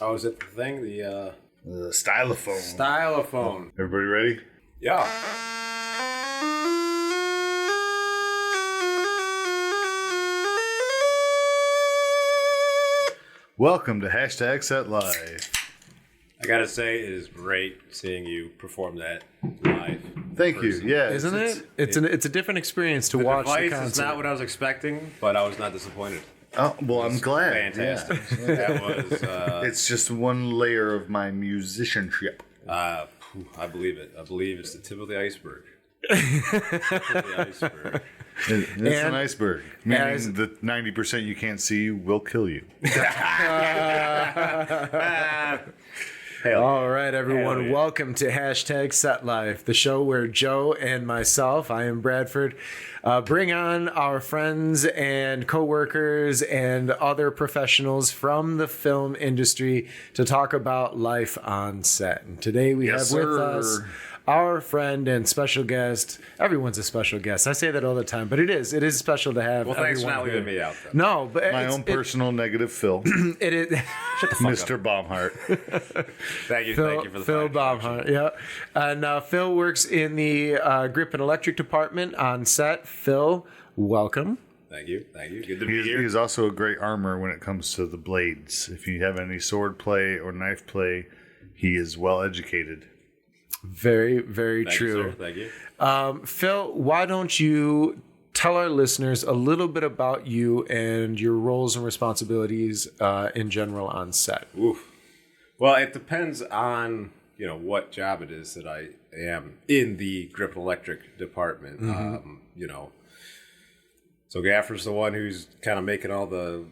Oh, is it the thing? The stylophone. stylophone. Everybody ready? Yeah. Welcome to Hashtag Set Live. I gotta say, it is great seeing you perform that live. Thank you. Yeah, Isn't it? It's a different experience to The watch the device concert. is not what I was expecting, but I was not disappointed. Oh, well, I'm glad. Fantastic. That was. It's just one layer of my musicianship. I believe it. I believe it's the tip of the iceberg. Tip of the iceberg. It's an And iceberg, meaning the 90% you can't see will kill you. All right, everyone. Hell yeah. Welcome to Hashtag Set Life, the show where Joe and myself, I am Bradford, bring on our friends and coworkers and other professionals from the film industry to talk about life on set. And today we Yes, have with sir. us our friend and special guest. Everyone's a special guest. I say that all the time, but it is special to have. Well, thanks for everyone not leaving here. me out, though. No, but My own personal negative Phil, it is. Mr. Baumhardt. Thank you Phil, for the Phil fine Baumhardt, yeah. And Phil works in the grip and electric department on set. Phil, welcome. Thank you. Good to be here. He's also a great armor when it comes to the blades. If you have any sword play or knife play, he is well educated. Very, very Thank you, true. sir. Thank you. Phil, why don't you tell our listeners a little bit about you and your roles and responsibilities in general on set? Oof. Well, it depends on what job it is that I am in the grip and electric department. So Gaffer's the one who's kind of making all the,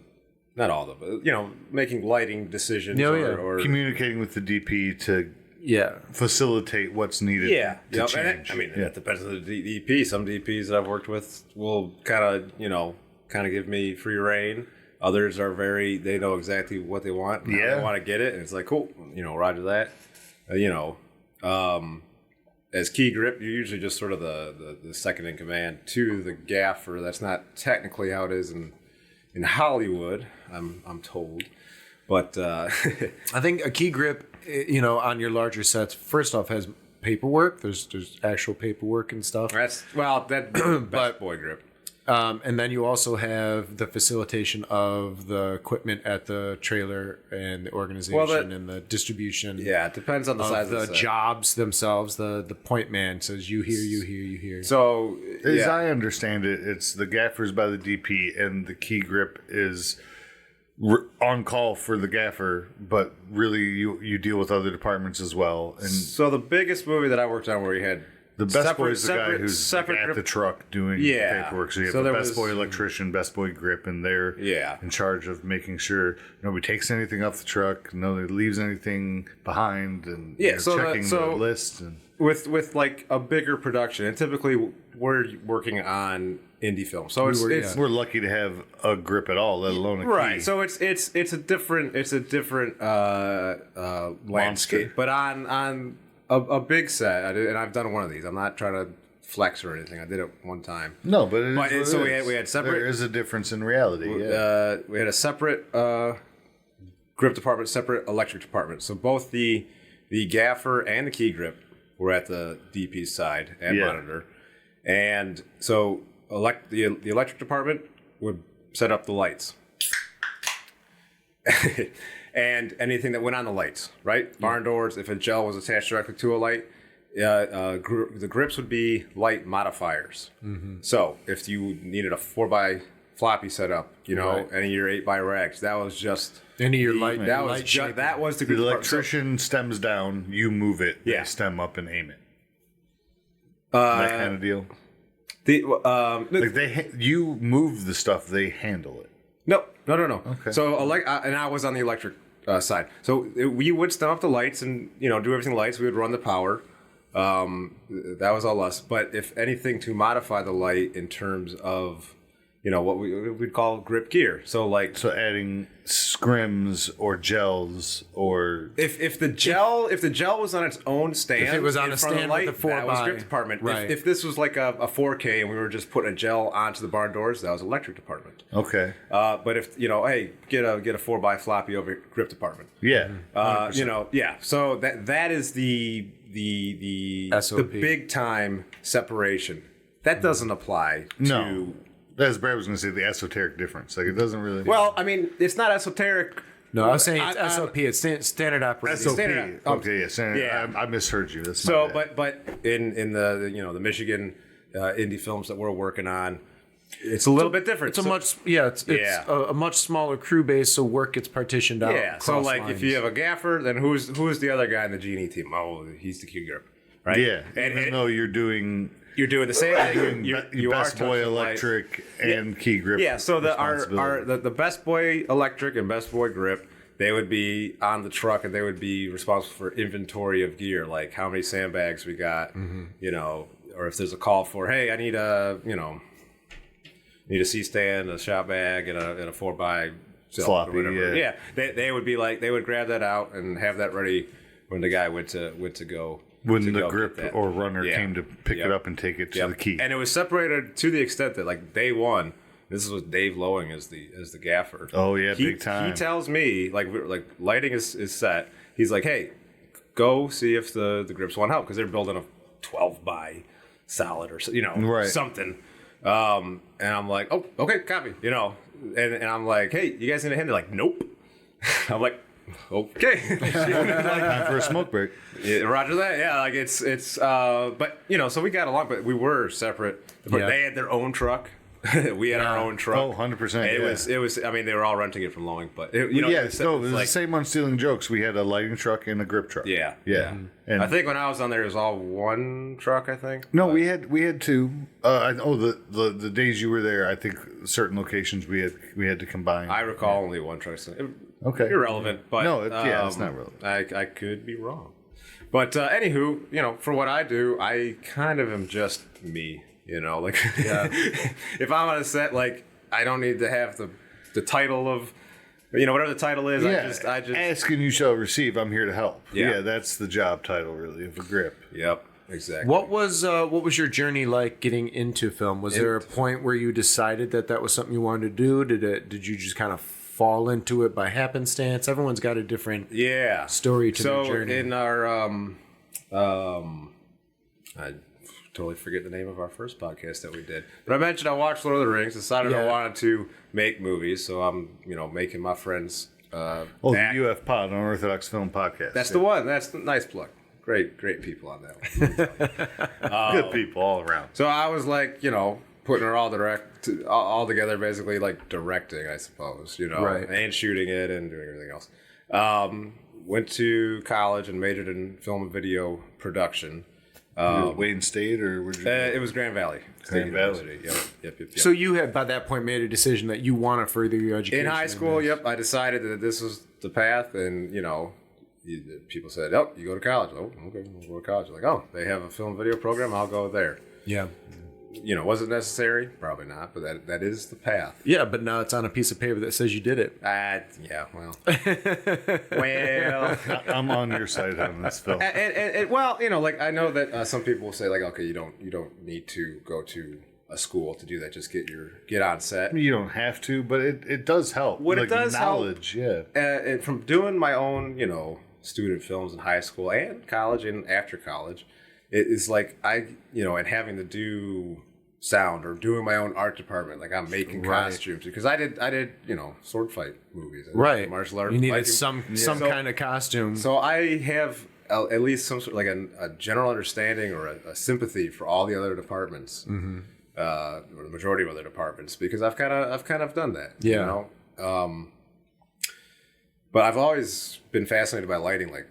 not all the, but making lighting decisions or Communicating with the DP to Yeah. facilitate what's needed to Yep. change. And that depends on the DP. Some DPs that I've worked with will kind of give me free reign. Others are they know exactly what they want. And how they want to get it. And it's like, cool, roger that. As key grip, you're usually just sort of the second in command to the gaffer. That's not technically how it is in Hollywood, I'm told. But I think a key grip, on your larger sets, first off, has paperwork. There's actual paperwork and stuff. that's best boy grip. And then you also have the facilitation of the equipment at the trailer and the organization and the distribution. Yeah, it depends on the size of of the set. jobs themselves. The point man says, you hear, you hear, you hear. So, As I understand it, it's the gaffers by the DP, and the key grip is on call for the gaffer, but really you deal with other departments as well. And so the biggest movie that I worked on where you had the best boy is the guy who's like at grip. the truck doing the paperwork. So you have the best boy electrician, best boy grip, and they're in charge of making sure nobody takes anything off the truck, nobody leaves anything behind, and checking the list. And with like a bigger production, and typically we're working on indie film, so we're lucky to have a grip at all, let alone a key. Right. So it's a different landscape, but on a big set, and I've done one of these. I'm not trying to flex or anything. I did it one time. No, but it is so what it we had separate. There is a difference in reality. We had a separate grip department, separate electric department. So both the gaffer and the key grip were at the DP's side and monitor, and so the electric department would set up the lights. And anything that went on the lights, right? Barn doors, if a gel was attached directly to a light, the grips would be light modifiers. Mm-hmm. So if you needed a 4x floppy setup, any of your 8x rags, that was just any of your light. That was the grip. The electrician stems down, you move it, they stem up and aim it. That kind of deal. You move the stuff, they handle it. No. Okay. So, and I was on the electric side. So we would stem up the lights and do everything lights. We would run the power. That was all us. But if anything to modify the light in terms of what we'd call grip gear. So adding scrims or gels, or if the gel was on its own stand, if it was on a stand with a 4x, that was grip department. Right. If this was like a 4K and we were just putting a gel onto the barn doors, that was electric department. Okay. But if hey, get a 4x floppy over grip department. Yeah. Yeah. So that is the SOP. big time separation. That doesn't apply to. No. As Brad was going to say, the esoteric difference. Like, it doesn't really. Well, I mean, it's not esoteric. No, I was saying it's SOP. It's standard operating. SOP. Standard, Okay, yeah. Standard, yeah. I misheard you. That's so, but in the the Michigan indie films that we're working on, it's a little bit different. It's a much smaller crew base, so work gets partitioned out. Yeah. So if you have a gaffer, then who's the other guy in the Genie team? Oh, he's the key grip, right? Yeah. Even though you're doing the same thing. You best boy electric and key grip. Yeah. So the best boy electric and best boy grip, they would be on the truck and they would be responsible for inventory of gear, like how many sandbags we got, or if there's a call for, hey, I need a C-stand, a shop bag, and a 4x floppy, or whatever. Yeah. They would be like, they would grab that out and have that ready when the guy went to go. When the grip or runner came to pick it up and take it to the key. And it was separated to the extent that, like, day one, this is what Dave Lowing is the gaffer. Oh, yeah, big time. He tells me, like lighting is set. He's like, hey, go see if the grips want help, because they're building a 12 by solid or something. And I'm like, oh, okay, copy. And I'm like, hey, you guys need a hand? They're like, nope. I'm like, okay. Time for a smoke break. Yeah, roger that. Yeah, like it's but so we got along, but we were separate. But they had their own truck. We had our own truck. Oh, 100%. It was I mean, they were all renting it from Lowing, but it was the same on Stealing Jokes. We had a lighting truck and a grip truck. Yeah. And I think when I was on there, it was all one truck, I think. No, we had two. The days you were there, I think certain locations we had to combine. I recall only one truck. Okay. Irrelevant, but no, it's not relevant. I could be wrong. But anywho, for what I do, I kind of am just me. If I'm on a set, like, I don't need to have the title of, whatever the title is. Yeah, I just ask and you shall receive. I'm here to help. Yeah, that's the job title, really, of a grip. Yep, exactly. What was your journey like getting into film? Was there a point where you decided that was something you wanted to do? Did you just kind of fall into it by happenstance? Everyone's got a different story to their journey. In our I totally forget the name of our first podcast that we did, but I mentioned I watched Lord of the Rings, decided I wanted to make movies, so I'm making my friends the UF Pod, Unorthodox Film Podcast. That's the one. That's the nice plug. Great people on that one. Good people all around. So I was like, putting her all together, basically, like directing, I suppose, right, and shooting it and doing everything else. Went to college and majored in film and video production. Wayne State, or where'd you go? It was Grand Valley. Grand Valley. Yep. So you had, by that point, made a decision that you want to further your education. In high school, I decided that this was the path, and, people said, oh, you go to college. Oh, okay, we'll go to college. Like, oh, they have a film video program, I'll go there. Yeah. Was it necessary? Probably not, but that is the path. Yeah, but now it's on a piece of paper that says you did it. Yeah, well. I'm on your side on this, Phil. And I know that some people will say, like, okay, you don't need to go to a school to do that. Just get on set. You don't have to, but it does help. It does knowledge, help. From doing my own, student films in high school and college and after college, it is like and having to do sound or doing my own art department, like I'm making costumes, because I did sword fight movies, martial arts. You needed some kind of costume. So I have at least some sort of like a general understanding or a sympathy for all the other departments, or the majority of other departments, because I've kind of done that. Yeah. But I've always been fascinated by lighting, like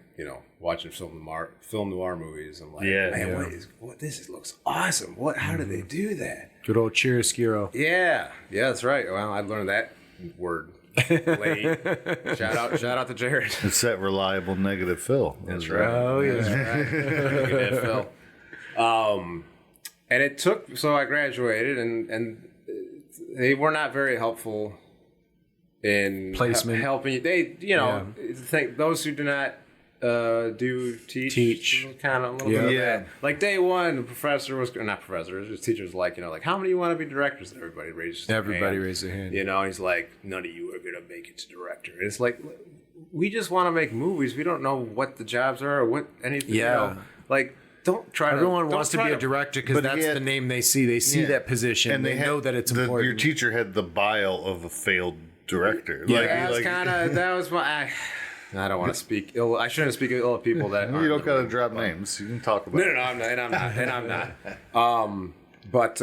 watching film noir movies. I'm like, this looks awesome. How did they do that? Good old chiaroscuro. Yeah, that's right. Well, I learned that word late. Shout out to Jared. It's that reliable negative Phil. That's right. Oh yeah, that's right. Negative Phil. And it took. So I graduated and they were not very helpful in placement. Helping. They, think those who do not do teach kind of a little bit of that. Like day one, the professor was not professor, just teachers like how many of you want to be directors? And everybody raised their hand. And he's like, none of you are gonna make it to director. And it's like, we just want to make movies. We don't know what the jobs are or what anything. Like, don't try. Everyone wants to be a director because that's the name they see. They see that position and they know that it's important. Your teacher had the bile of a failed director. That was my. I don't want to speak ill. I shouldn't speak ill of people that. You don't got to drop names. You can talk about. No, I'm not. But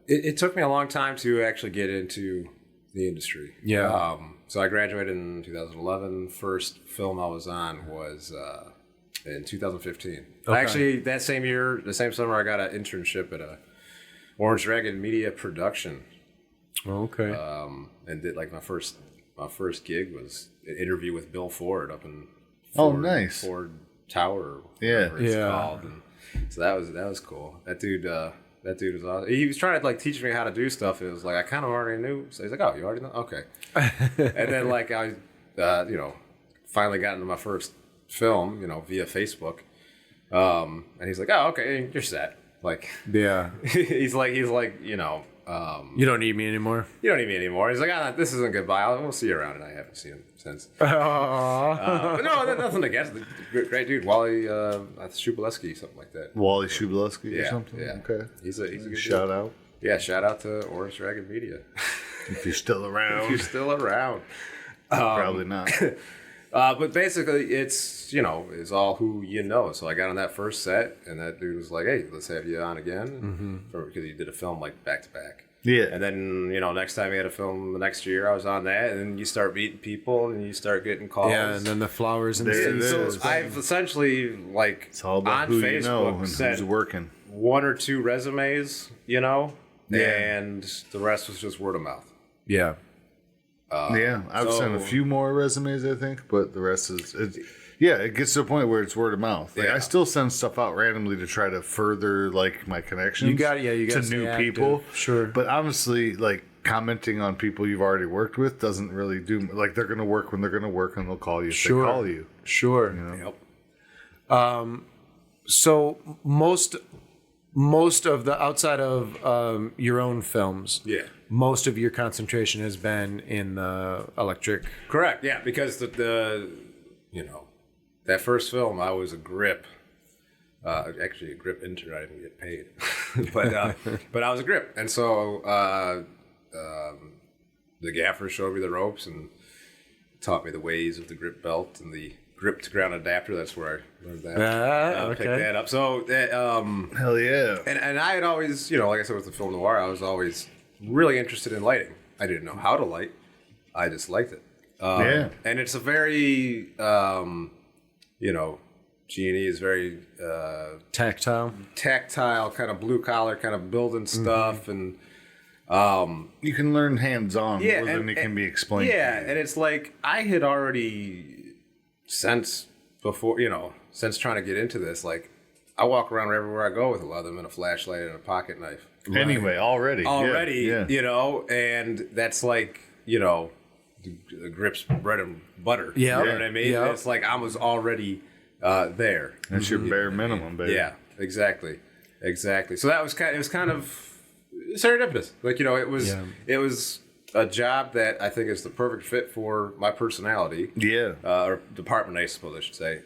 it took me a long time to actually get into the industry. Yeah. So I graduated in 2011. First film I was on was in 2015. Okay. Actually, that same year, the same summer, I got an internship at a Orange Dragon Media production. Okay. And did my first gig was an interview with Bill Ford up in nice Ford Tower. It's called. And so that was cool. That dude was awesome. He was trying to teach me how to do stuff. It was I kind of already knew. So he's like, "Oh, you already know? Okay." And then I finally got into my first film, via Facebook. And he's like, "Oh, okay, you're set." He's like, you don't need me anymore. You don't need me anymore. He's like, this isn't goodbye. We'll see you around. And I haven't seen him since. But no, nothing against the great dude, Wally Shubileski, something like that. Wally Shubileski or something? Yeah. Okay. He's a good shout dude. Out. Yeah, shout out to Orange Dragon Media. If you're still around. Probably not. But basically, it's all who you know. So I got on that first set, and that dude was like, "Hey, let's have you on again," because he did a film back to back. Yeah. And then next time he had a film the next year, I was on that, and then you start meeting people, and you start getting calls. Yeah, and then the flowers and so I've essentially it's all about on who Facebook you know and who's working. 1 or 2 resumes, and the rest was just word of mouth. Yeah. I've sent a few more resumes, I think, but the rest is it gets to a point where it's word of mouth. I still send stuff out randomly to try to further my connections. You got to new people. Sure. But honestly, commenting on people you've already worked with doesn't really do they're going to work when they're going to work, and they'll call you if they call you. Sure. Yep. So most of the outside of your own films. Yeah. Most of your concentration has been in the electric. Correct. Yeah, because the that first film I was a grip. Actually, a grip intern. I didn't get paid, but I was a grip, and so the gaffer showed me the ropes and taught me the ways of the grip belt and the grip to ground adapter. That's where I learned that. Picked that up. So hell yeah. And I had always, like I said with the film noir, I was always really interested in lighting. I didn't know how to light. I just liked it. And it's a very, G&E is very tactile, kind of blue collar, kind of building stuff, and you can learn hands-on more than it can be explained. Yeah, and it's I had already since trying to get into this, I walk around everywhere I go with a lot of them and a flashlight and a pocket knife. Anyway, already, and that's the grip's bread and butter. Yeah, you know what I mean. Yeah. It's I was already there. That's your bare minimum, baby. Yeah, exactly. So that was kind of serendipitous. It was a job that I think is the perfect fit for my personality. Yeah, or department, I suppose I should say.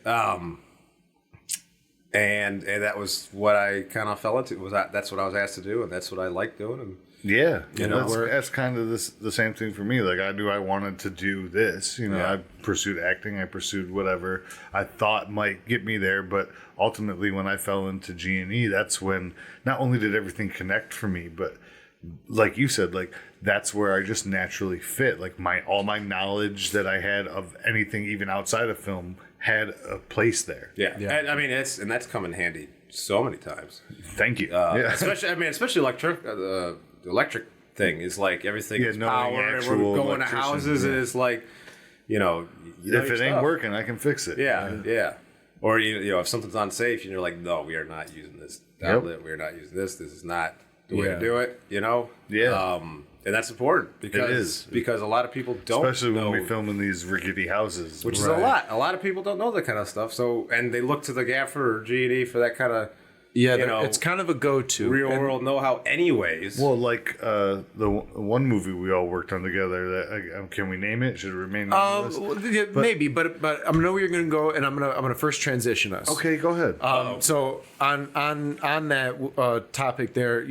And that was what I kind of fell into. That's what I was asked to do, and that's what I liked doing. And that's kind of the same thing for me. I wanted to do this. I pursued acting. I pursued whatever I thought might get me there. But ultimately, when I fell into G&E, that's when not only did everything connect for me, but like you said, that's where I just naturally fit. All my knowledge that I had of anything, even outside of film, had a place there. Yeah. And, I mean, that's come in handy so many times. Thank you. Especially the electric thing is everything is power, and we're going to houses, and it's if it ain't working, I can fix it. Yeah. Or if something's unsafe, and you're no, we are not using this outlet. We are not using this. This is not the way to do it, Yeah. And that's important because a lot of people don't especially when we film in these rickety houses. Which is a lot. A lot of people don't know that kind of stuff. So, and they look to the Gaffer or G&E for that kind of, it's kind of a go-to. Real world know-how anyways. Well, like the one movie we all worked on together, that can we name it? Should it remain nameless? Maybe, but I know where you're going to go, and I'm gonna first transition us. Okay, go ahead. So on that topic there,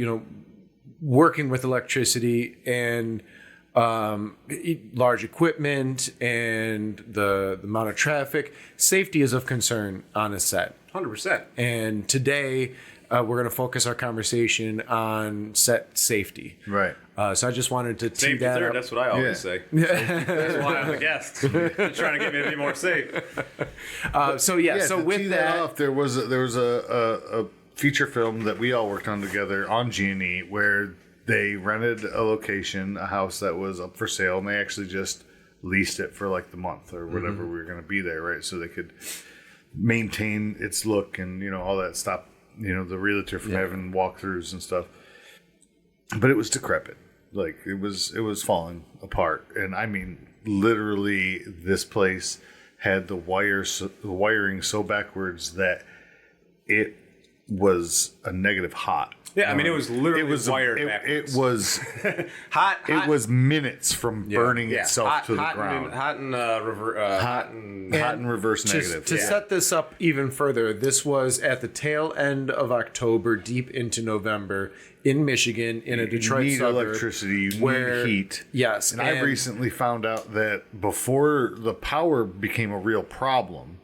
working with electricity and large equipment and the amount of traffic, safety is of concern on a set. 100%. And today we're going to focus our conversation on set safety. Right. So I just wanted to tee that third, up. that's what I always say. That's why I'm a guest. You're trying to get me to be more safe. So with that, off, there was a feature film that we all worked on together on G&E where they rented a location, a house that was up for sale, and they actually just leased it for like the month or whatever we were going to be there, right? So they could maintain its look and all that, stop the realtor from having walkthroughs and stuff. But it was decrepit, like it was falling apart, and I mean literally this place had the wiring so backwards that it was a negative hot. Yeah, I mean, it was literally wired backwards. It was hot. It was minutes from burning itself to the ground. Hot and reverse negative. To set this up even further, this was at the tail end of October, deep into November, in Michigan, in a Detroit suburb. You need electricity, you need heat. Yes. And I recently found out that before the power became a real problem,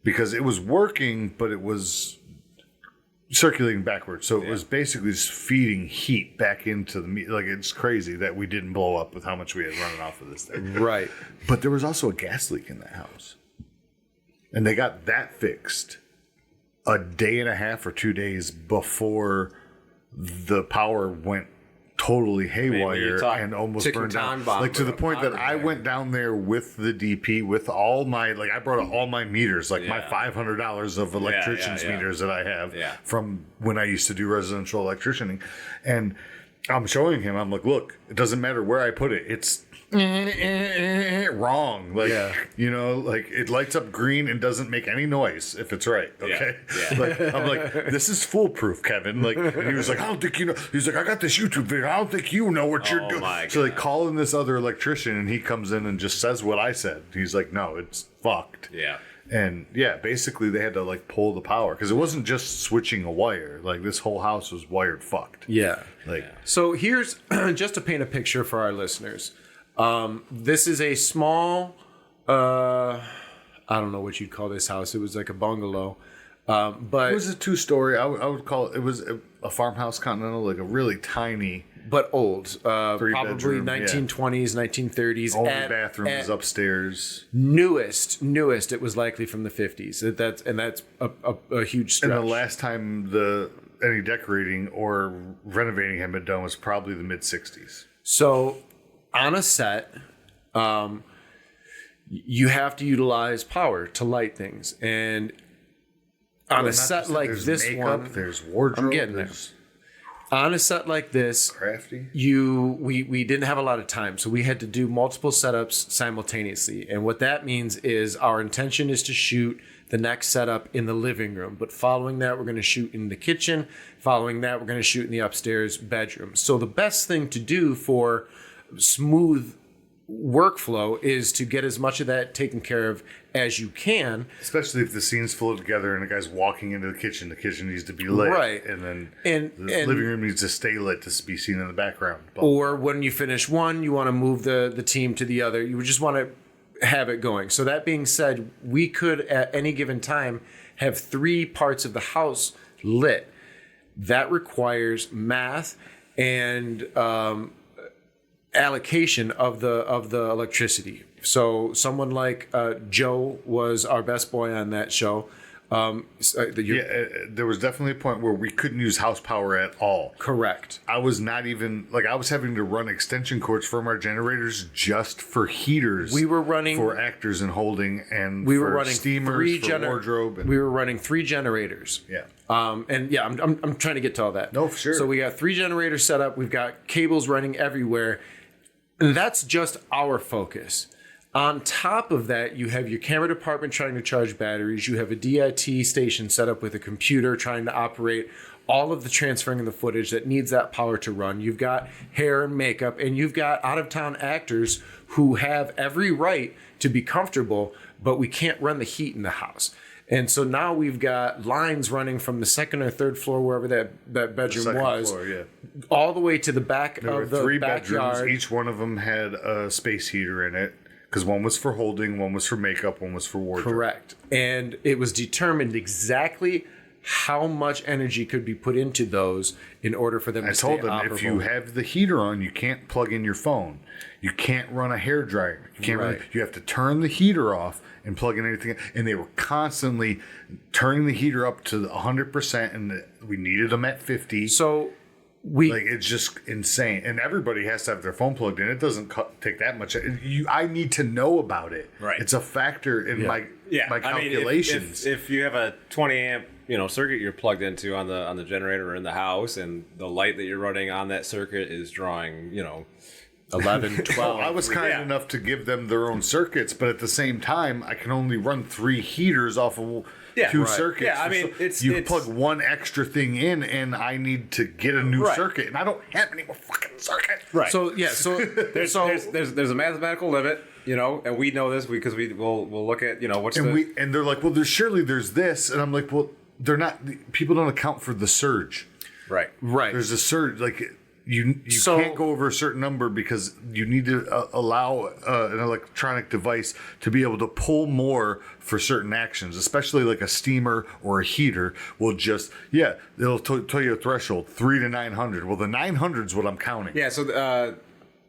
because it was working, but it was circulating backwards, so it was basically just feeding heat back into the meat. Like, it's crazy that we didn't blow up with how much we had running off of this thing. Right. But there was also a gas leak in that house, and they got that fixed a day and a half or 2 days before the power went totally haywire and almost burned down. Like, to the point that I went down there with the DP with all my, like, I brought all my meters, like my $500 of electrician's meters that I have from when I used to do residential electricianing. And I'm showing him, I'm like, look, it doesn't matter where I put it. It's wrong. Like, like it lights up green and doesn't make any noise if it's right. Okay. Like, I'm like, this is foolproof, Kevin. Like, and he was like, I don't think you know. He's like, I got this YouTube video. I don't think you know what you're doing. So they call in this other electrician, and he comes in and just says what I said. He's like, no, it's fucked. Yeah. And basically they had to like pull the power because it wasn't just switching a wire. Like, this whole house was wired fucked. Yeah. Like, so here's just to paint a picture for our listeners. This is a small, I don't know what you'd call this house. It was like a bungalow. But it was a 2-story. I would call it. It was a farmhouse continental, like a really tiny, but old, probably bedroom, 1920s, 1930s. All the bathrooms upstairs. Newest. It was likely from the 50s. That's a huge stretch. And the last time any decorating or renovating had been done was probably the mid 60s. So, on a set, you have to utilize power to light things, and on a set like this one, there's wardrobe. I'm getting there. On a set like this, crafty. We didn't have a lot of time, so we had to do multiple setups simultaneously. And what that means is our intention is to shoot the next setup in the living room, but following that, we're going to shoot in the kitchen. Following that, we're going to shoot in the upstairs bedroom. So the best thing to do for smooth workflow is to get as much of that taken care of as you can, especially if the scenes flow together and the guy's walking into the kitchen needs to be lit, right? And then the living room needs to stay lit to be seen in the background. Or when you finish one, you want to move the team to the other. You just want to have it going. So that being said, we could at any given time have 3 parts of the house lit. That requires math and allocation of the electricity. So someone like Joe was our best boy on that show. There was definitely a point where we couldn't use house power at all. Correct. I was not even I was having to run extension cords from our generators just for heaters. We were running for actors and holding, and we for were running steamers for wardrobe. We were running 3 generators. Yeah. I'm trying to get to all that. No, for sure. So we got 3 generators set up. We've got cables running everywhere. And that's just our focus. On top of that, you have your camera department trying to charge batteries. You have a DIT station set up with a computer trying to operate all of the transferring of the footage that needs that power to run. You've got hair and makeup, and you've got out-of-town actors who have every right to be comfortable, but we can't run the heat in the house. And so now we've got lines running from the 2nd or 3rd floor, wherever that bedroom was, floor, all the way to the back there of the 3 backyard. bedrooms. Each one of them had a space heater in it. Because one was for holding, one was for makeup, one was for wardrobe. Correct. And it was determined exactly how much energy could be put into those in order for them to stay operable. I told them, if you have the heater on, you can't plug in your phone. You can't run a hairdryer. You can't you have to turn the heater off and plug in anything. And they were constantly turning the heater up to 100%, and we needed them at 50. So it's just insane, and everybody has to have their phone plugged in. It doesn't take that much. I need to know about it. Right, it's a factor in my calculations. If you have a 20 amp circuit you're plugged into on the generator or in the house, and the light that you're running on that circuit is drawing 11, 12. I was kind enough to give them their own circuits, but at the same time, I can only run 3 heaters off of 2 circuits. Yeah, I mean, you plug one extra thing in, and I need to get a new circuit, and I don't have any more fucking circuits. Right. So there's a mathematical limit, and we know this because we'll look at what's and they're like, well, there's this, and I'm like, well, they're not. People don't account for the surge. Right. There's a surge You can't go over a certain number because you need to allow an electronic device to be able to pull more for certain actions, especially like a steamer or a heater will just, they'll tell you a threshold, 3 to 900. Well, the 900 is what I'm counting. Yeah, so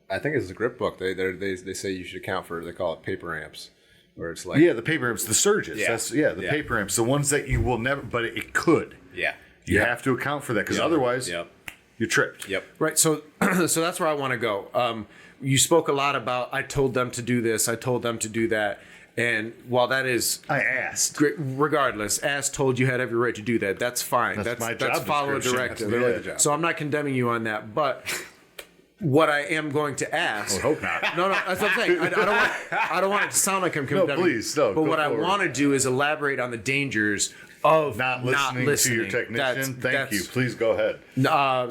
I think it's the grip book. They say you should account for, they call it paper amps. Where it's like... Yeah, the paper amps, the surges. Paper amps, the ones that you will never, but it could. Yeah. You have to account for that because otherwise... Yep. You tripped. Yep. Right. So that's where I want to go. You spoke a lot about, I told them to do this, I told them to do that. And while that is... I asked. Regardless, asked, told you had every right to do that. That's fine. That's my job. That's follow a directive. Job. So I'm not condemning you on that. But what I am going to ask... I hope not. No, that's what I'm saying. I don't want it to sound like I'm condemning. No, please. No, but what I want to do is elaborate on the dangers of not listening to your technician. Thank you. Please go ahead.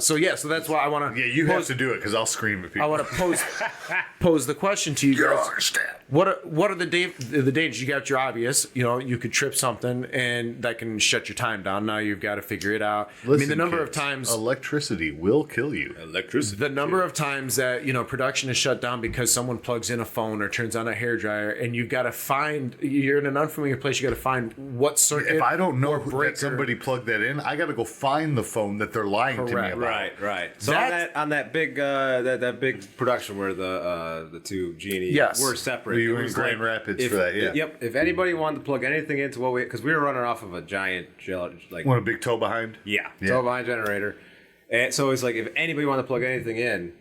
So that's why I want to. Yeah, you have to do it because I'll scream at people. I want to pose the question to you guys. Understand. What are the dangers? You got your obvious. You could trip something and that can shut your time down. Now you've got to figure it out. Listen, the number of times electricity will kill you. The number of times that production is shut down because someone plugs in a phone or turns on a hairdryer, and you've got to find. You're in an unfamiliar place. You got to find what circuit. If I don't know that somebody plugged that in, I got to go find the phone that they're lying to me about. Right. So on that big that big production where the 2 G&E were separate. We were in Grand Rapids for that. Yeah. Yep. If anybody wanted to plug anything into because we were running off of a giant a big toe behind. Yeah. Toe behind generator, and so it's like if anybody wanted to plug anything in,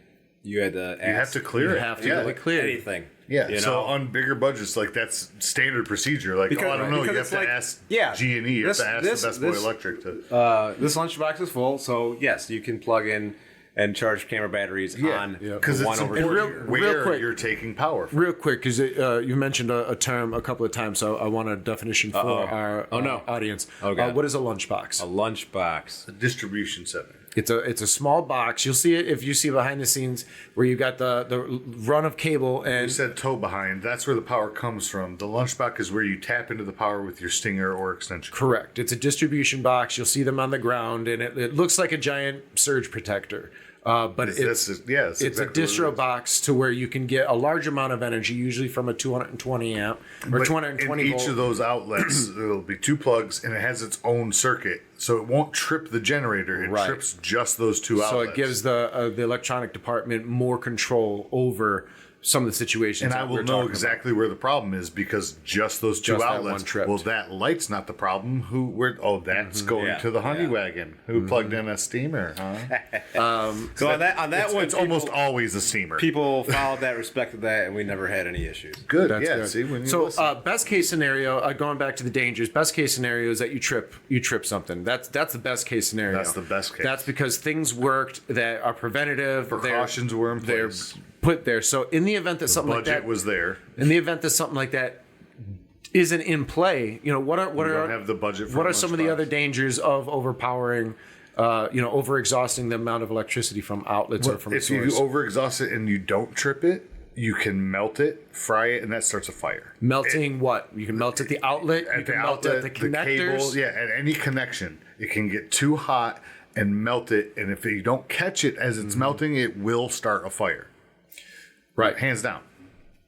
you had to ask. You have to clear it. You have to clear anything. Yeah, so on bigger budgets, that's standard procedure. I don't know, you have to ask G&E, you have to ask the Best Boy Electric to... this lunchbox is full, so yes, you can plug in and charge camera batteries on because it's important real quick, you're taking power from. Real quick, because you mentioned a term a couple of times, so I want a definition for our audience. What is a lunchbox? A lunchbox. A distribution center. It's a small box. You'll see it if you see behind the scenes where you got the run of cable and... You said toe behind. That's where the power comes from. The lunchbox is where you tap into the power with your stinger or extension. Correct. It's a distribution box. You'll see them on the ground, and it looks like a giant surge protector. But it's a distro box to where you can get a large amount of energy, usually from a 220 amp or 220 volt. In each of those outlets, there'll be 2 plugs, and it has its own circuit, so it won't trip the generator. It trips just those 2 outlets. So it gives the electronic department more control over some of the situations. And I will know exactly where the problem is because just those two outlets. Well, that light's not the problem. That's going to the honey wagon. Who plugged in a steamer? Huh? So on that one, it's almost always a steamer. People followed that, respected that, and we never had any issues. Good. That's good. See, when you best case scenario, going back to the dangers. Best case scenario is that you trip something. That's the best case scenario. That's the best case. That's because things worked that are preventative. Precautions were in place. Put there. So in the event that something like that budget was there. In the event that something like that isn't in play, what are have the budget for what are some of the other dangers of overpowering, overexhausting the amount of electricity from outlets or from a source? If you overexhaust it and you don't trip it, you can melt it, fry it, and that starts a fire. Melting what? You can melt at the outlet. You can melt at the connectors. The cable, at any connection. It can get too hot and melt it, and if you don't catch it as it's melting, it will start a fire. Right. Hands down.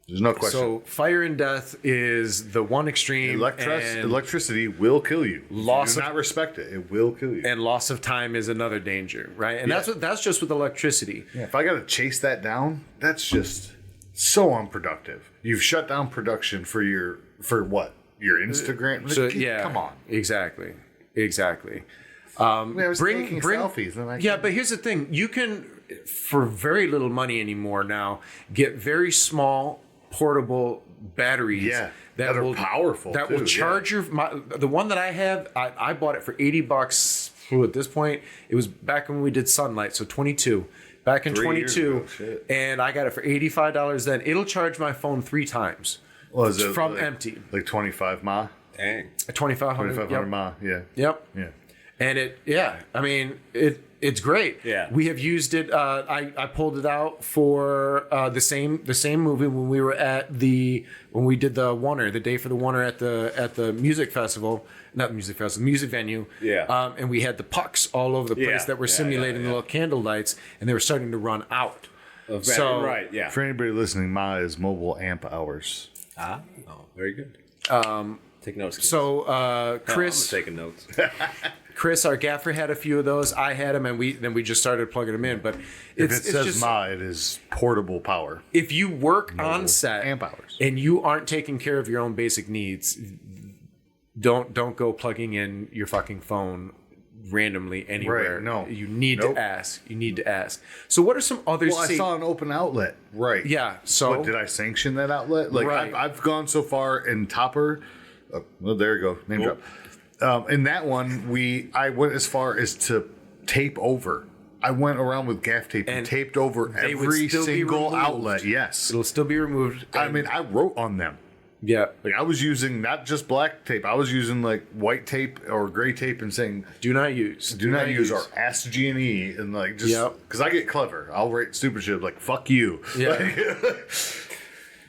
There's no question. So fire and death is the one extreme. Electricity will kill you. If you do not respect it, it will kill you. And loss of time is another danger, right? And that's just with electricity. Yeah, if I got to chase that down, that's just so unproductive. You've shut down production for what? Your Instagram? Come on. Exactly. I was taking selfies. But here's the thing. You can, for very little money anymore now, get very small portable batteries that are powerful. That will charge the one that I have, I bought it for $80 at this point. It was back when we did sunlight, so 22. Back in 22, and I got it for $85 then. It'll charge my phone 3 times. Well, is it from empty. Like 25 mAh? Dang. 2,500 mAh, yeah. Yep. Yeah. And it's great. Yeah. We have used it. I pulled it out for the same movie when we were at when we did the Warner, the day for the Warner at the music festival, not the music festival, music venue. Yeah. And we had the pucks all over the place that were simulating the little candle lights, and they were starting to run out. Right. Yeah. For anybody listening, mAh is mobile amp hours. Very good. Take notes. Kids. So Chris, I'm taking notes. Chris, our gaffer, had a few of those. I had them, and we just started plugging them in. But if it says mAh, it is portable power. If you work on set amp hours and you aren't taking care of your own basic needs, don't go plugging in your fucking phone randomly anywhere. Right, no. You need to ask. You need to ask. So what are some other... I saw an open outlet. Right. Yeah, so... What, did I sanction that outlet? Like, right. I've gone so far in Topper... well, there you go. Name drop. In that one, I went as far as to tape over. I went around with gaff tape and taped over every single outlet. Yes. It'll still be removed. I mean, I wrote on them. Yeah. Like, I was using not just black tape. I was using like white tape or gray tape and saying, do not use or ask G&E and like just because I get clever. I'll write stupid shit like fuck you. Yeah. If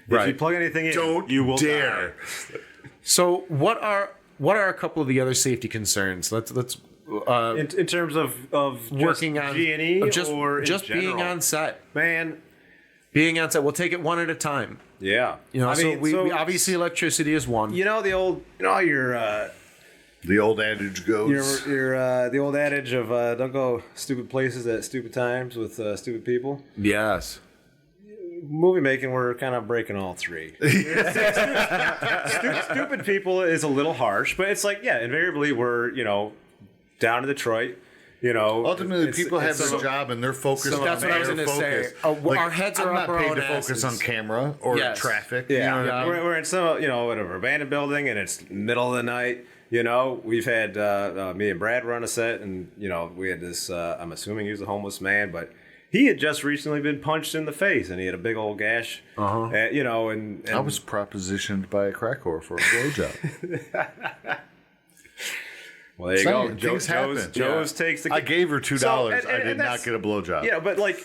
you plug anything in, you will dare. Die. So what are a couple of the other safety concerns? Let's in terms of working on G&E or just being on set. Man, being on set. We'll take it one at a time. Yeah. We obviously electricity is one. The old the old adage goes. The old adage of don't go stupid places at stupid times with stupid people. Yes. Movie making, we're kind of breaking all three. Stupid people is a little harsh, but it's like, invariably we're, down in Detroit. Ultimately, people have their job and they're focused on that's what I was going to say. Our heads are up our own asses. I'm not paid to focus on camera or traffic. Yeah. We're in some, abandoned building and it's middle of the night. We've had me and Brad were on a set and, we had this, I'm assuming he was a homeless man, but he had just recently been punched in the face and he had a big old gash. Uh-huh. And I was propositioned by a crack whore for a blowjob. Well, there you go. Joe's takes the... I gave her $2. I did not get a blowjob. Yeah, but like,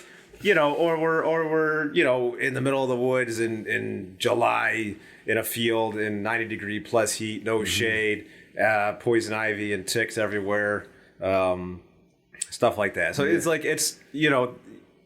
or we're in the middle of the woods in July in a field in 90-degree plus heat, no shade, poison ivy and ticks everywhere, stuff like that. So it's like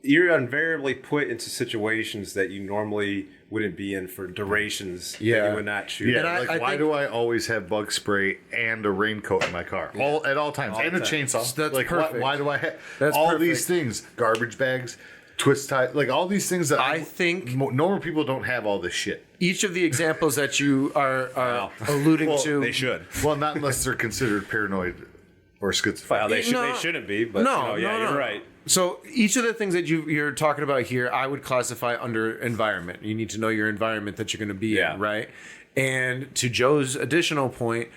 you're invariably put into situations that you normally wouldn't be in for durations that you would not choose. Yeah, why do I always have bug spray and a raincoat in my car? At all times. And a chainsaw. That's like, perfect. Why do I have these things? Garbage bags. twist tie, like all these things that I think normal people don't have all this shit. Each of the examples that you are alluding to, they should. Well, not unless they're considered paranoid or schizophrenic. Well, they shouldn't be, but you're right. So each of the things that you're talking about here, I would classify under environment. You need to know your environment that you're going to be in, right? And to Joe's additional point,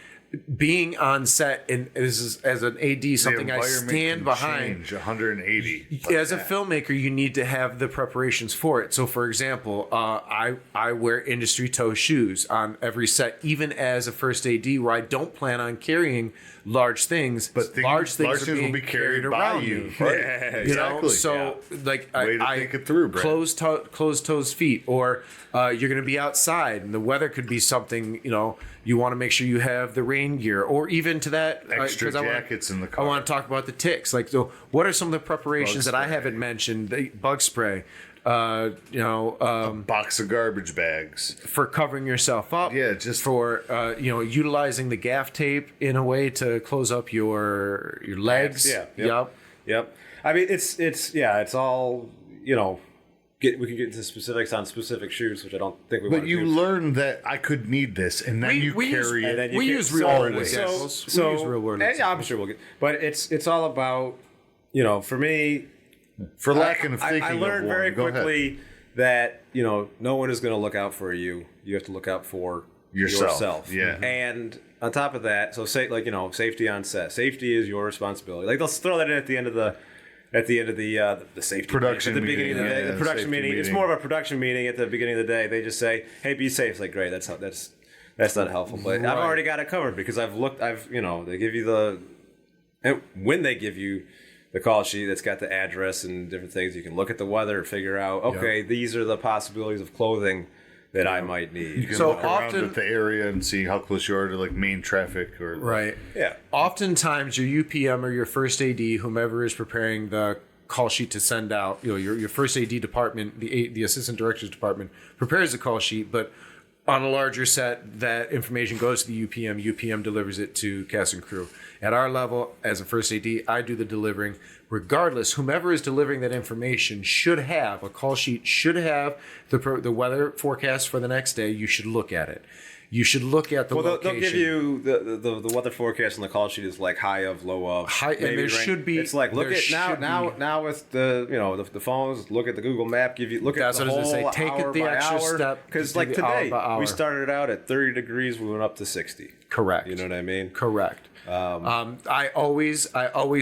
being on set is as an AD something I stand behind. Change 180. As a filmmaker, you need to have the preparations for it. So, for example, I wear industry toe shoes on every set, even as a first AD, where I don't plan on carrying large things. But large things will be carried around you. Right? Yeah, exactly. So, like, I think it through, Brad. Closed toes feet, or you're going to be outside, and the weather could be something. You want to make sure you have the rain gear, or even to that extra jackets in the car. I want to talk about the ticks. Like, so what are some of the preparations that I haven't mentioned? The bug spray, a box of garbage bags for covering yourself up. Yeah, just for utilizing the gaff tape in a way to close up your legs. Yeah. Yep. I mean, it's all we can get into specifics on specific shoes, which I don't think we want to do. But you learn that I could need this, and then you carry it. We use real world examples. So, we use real world examples. I'm sure we'll get. But it's all about, for me, for lack of thinking, I learned very quickly that no one is going to look out for you. You have to look out for yourself. Yeah. And on top of that, so safety on set. Safety is your responsibility. Like, they'll throw that in at the end of the safety production meeting. At the beginning meeting, of the day, the production meeting. It's more of a production meeting at the beginning of the day. They just say, "Hey, be safe." It's like, great. That's not helpful. But I've already got it covered because they give you and when they give you the call sheet that's got the address and different things, you can look at the weather and figure out, okay, these are the possibilities of clothing that I might need. You can look around at the area and see how close you are to like main traffic or Yeah. Oftentimes your UPM or your first AD, whomever is preparing the call sheet to send out, your first AD department, the assistant director's department prepares the call sheet, but on a larger set, that information goes to the UPM. UPM delivers it to cast and crew. At our level, as a first AD, I do the delivering. Regardless, whomever is delivering that information should have a call sheet, should have the weather forecast for the next day. You should look at it. You should look at the location. They'll give you the weather forecast on the call sheet is like high of, low of. High, and there rain. Should be. It's like look at now with the phones. Look at the Google Map. Look at the whole hour Take it the extra step. Because like today, we started out at 30 degrees. We went up to 60. Correct. You know what I mean? Correct. I always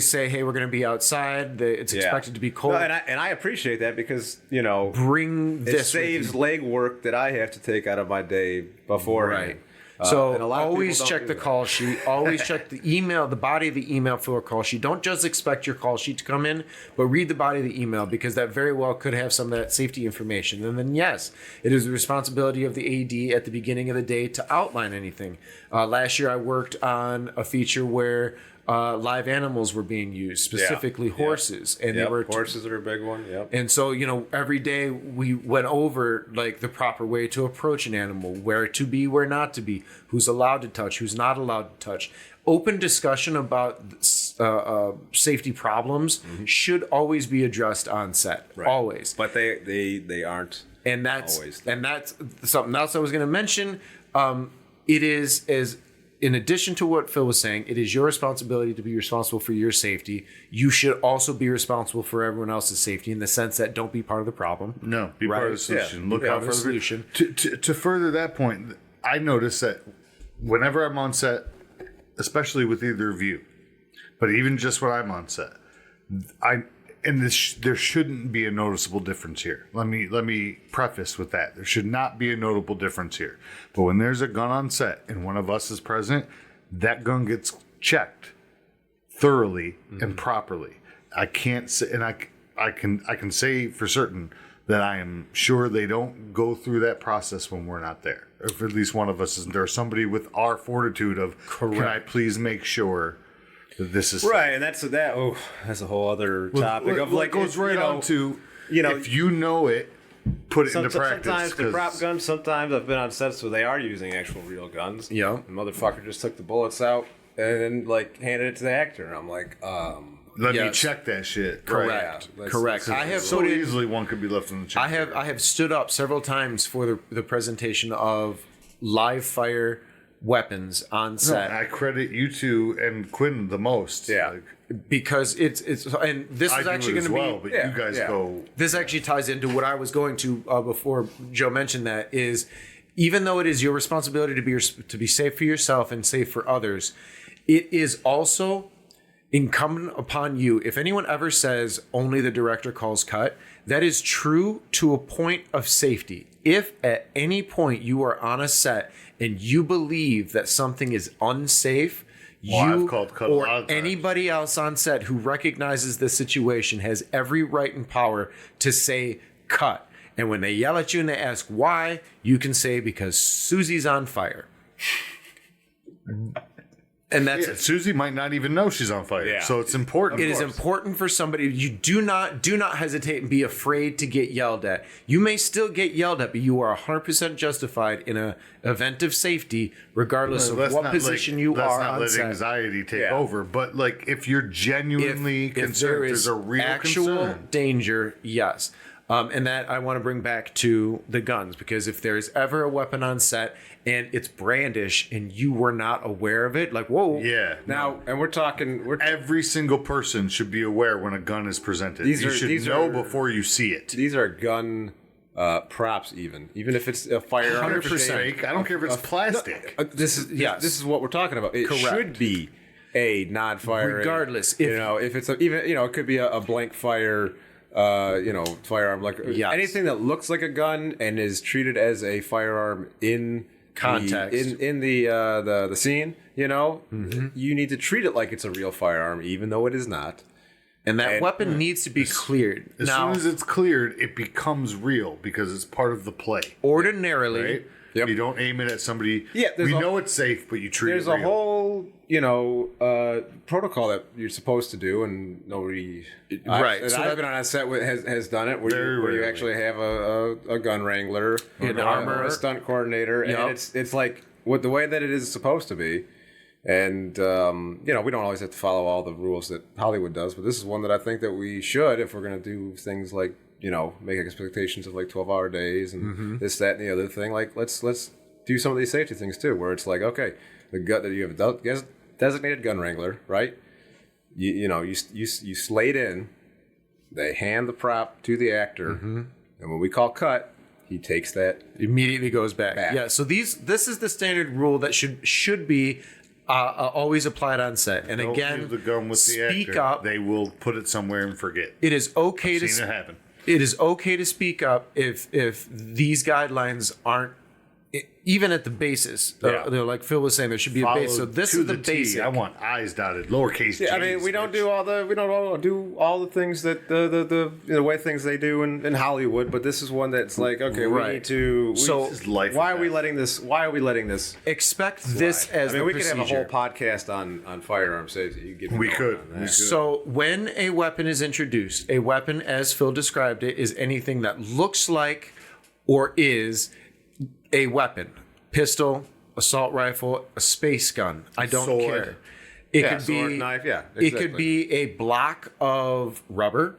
say, hey, we're going to be outside. It's expected to be cold. No, and I appreciate that because bring this. It saves leg work that I have to take out of my day beforehand. Right. So always check the call sheet. Always check the email, the body of the email for a call sheet. Don't just expect your call sheet to come in, but read the body of the email because that very well could have some of that safety information. And then, yes, it is the responsibility of the AD at the beginning of the day to outline anything. Last year, I worked on a feature where live animals were being used, specifically horses, and horses are a big one. Yep. And so every day we went over like the proper way to approach an animal, where to be, where not to be, who's allowed to touch, who's not allowed to touch. Open discussion about safety problems should always be addressed on set, always. But they aren't. And that's always. And that's something else I was going to mention. It is in addition to what Phil was saying, it is your responsibility to be responsible for your safety. You should also be responsible for everyone else's safety in the sense that don't be part of the problem. No, be part of the solution. Look out for the solution. To further that point, I notice that whenever I'm on set, especially with either of you, but even just when I'm on set, there shouldn't be a noticeable difference here. Let me preface with that. There should not be a notable difference here. But when there's a gun on set and one of us is present, that gun gets checked thoroughly and properly. I can't say, and I can say for certain that I am sure they don't go through that process when we're not there. Or if at least one of us isn't there. Somebody with our fortitude of, can I please make sure this is right, and that's a whole other topic of like goes right on to if you know it, put it into practice. Sometimes the prop guns. Sometimes I've been on sets where they are using actual real guns. Yeah, the motherfucker just took the bullets out and then like handed it to the actor, and I'm like, Let me check that shit. Correct. Right. Correct. I have so easily one could be left in the check. I have stood up several times for the presentation of live fire weapons on set. I credit you two and Quinn the most. Yeah. Because it's and this is actually going to be but you guys go. This actually ties into what I was going to before Joe mentioned that is, even though it is your responsibility to be safe for yourself and safe for others, it is also incumbent upon you. If anyone ever says only the director calls cut, that is true to a point of safety. If at any point you are on a set and you believe that something is unsafe, you or anybody else on set who recognizes the situation has every right and power to say cut. And when they yell at you and they ask why, you can say because Susie's on fire. And that's it. Susie might not even know she's on fire. Yeah. So it's important. It is important for somebody. You do not hesitate and be afraid to get yelled at. You may still get yelled at, but you are 100% justified in an event of safety, regardless of what position you are on set. Let's not let anxiety take over. But like, if you're genuinely concerned, there's a real actual danger. Yes. And that I want to bring back to the guns, because if there's ever a weapon on set and it's brandish and you were not aware of it, like, whoa. Yeah. Now, and we're talking... Every single person should be aware when a gun is presented. You should know before you see it. These are gun props even if it's a firearm. 100%. I don't care if it's plastic. This is what we're talking about. It should be a non-fire. Regardless. If it's it could be a blank fire... firearm, like anything that looks like a gun and is treated as a firearm in context in the scene, you need to treat it like it's a real firearm, even though it is not. And that weapon needs to be cleared. As soon as it's cleared, it becomes real because it's part of the play. Ordinarily, right? Yep. You don't aim it at somebody. Yeah, we know it's safe, but you treat it real. There's a whole, protocol that you're supposed to do, and nobody. Right. So I've been on a set has done it, where you actually have a gun wrangler, an armor, a stunt coordinator, and it's like the way that it is supposed to be. And we don't always have to follow all the rules that Hollywood does, but this is one that I think that we should, if we're going to do things like, make expectations of like 12-hour days and this, that, and the other thing. Like, let's do some of these safety things too, where it's like, okay, the gut that you have a designated gun wrangler, right? You slate in, they hand the prop to the actor, and when we call cut, he takes that, immediately goes back. Yeah. So this is the standard rule that should be always applied on set. And don't again, leave the gun with speak the actor. up. They will put it somewhere and forget. It is okay I've seen it happen. It is okay to speak up if these guidelines aren't, even at the basis. They're like Phil was saying, there should be a base. So this is the basic. I want I's dotted, lowercase G's. I mean, we don't do all the things that the way things they do in Hollywood, but this is one that's like, okay, we need to. Why are we letting this? Expect this as the procedure. We could have a whole podcast on firearm safety. We could. So when a weapon is introduced, a weapon, as Phil described it, is anything that looks like or is a weapon. Pistol, assault rifle, a space gun. I don't care. It could be sword, knife. Yeah, exactly. It could be a block of rubber.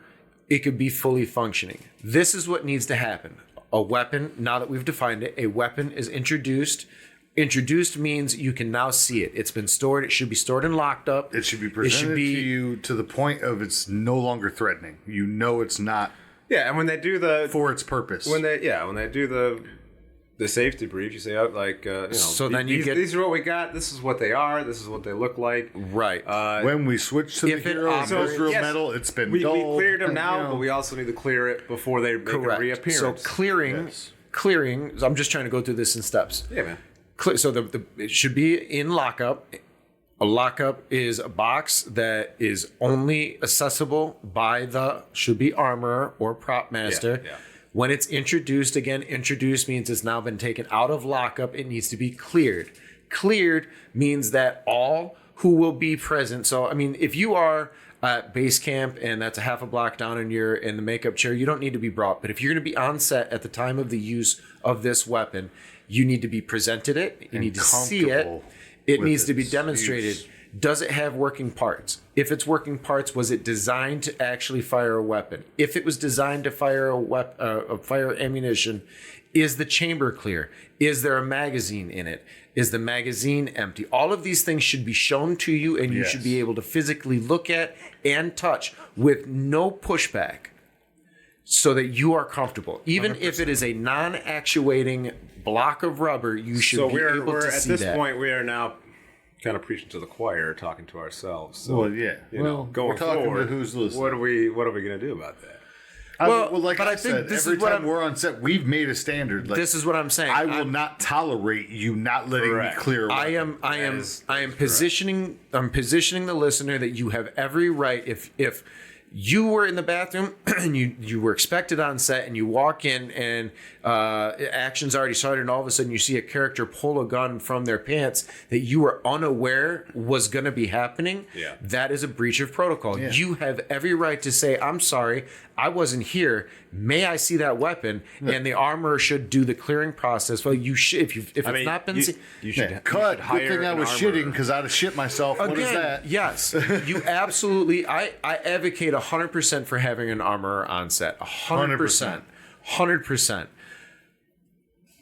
It could be fully functioning. This is what needs to happen. A weapon, now that we've defined it, a weapon is introduced. Introduced means you can now see it. It's been stored. It should be stored and locked up. It should be presented to you to the point of it's no longer threatening. You know it's not. Yeah, and when they do for its purpose. When they do the safety brief, you say, so then these are what we got. This is what they are. This is what they look like. Right. When we switch to the hero industrial metal, it's been we cleared them now, but we also need to clear it before they make a reappearance. So clearing. I'm just trying to go through this in steps. Yeah, man. So it should be in lockup. A lockup is a box that is only accessible by should be armorer or prop master. Yeah. When it's introduced, again, introduced means it's now been taken out of lockup. It needs to be cleared. Cleared means that all who will be present. So, I mean, if you are at base camp and that's a half a block down and you're in the makeup chair, you don't need to be brought. But if you're going to be on set at the time of the use of this weapon, you need to be presented it. You need to see it. It needs to be demonstrated. Does it have working parts? If it's working parts, was it designed to actually fire a weapon? If it was designed to fire fire ammunition, is the chamber clear? Is there a magazine in it? Is the magazine empty? All of these things should be shown to you, and you should be able to physically look at and touch with no pushback so that you are comfortable. Even 100%. If it is a non-actuating block of rubber, you should be able to see that. At this point, we are now kind of preaching to the choir, talking to ourselves. So, well, yeah. Going forward, to who's listening. What are we going to do about that? Like I said, every time we're on set, we've made a standard. This is what I'm saying. I will not tolerate you not letting me clear. I am positioning the listener that you have every right. If you were in the bathroom and you were expected on set and you walk in and action's already started and all of a sudden you see a character pull a gun from their pants that you were unaware was going to be happening, that is a breach of protocol. Yeah. You have every right to say, I'm sorry, I wasn't here. May I see that weapon? Yeah. And the armorer should do the clearing process. Well, you should. If it's not been seen, you should cut. Good thing I was shitting because I'd have shit myself. Again, what is that? Yes, you absolutely. I advocate 100% for having an armorer on set. 100%. 100%.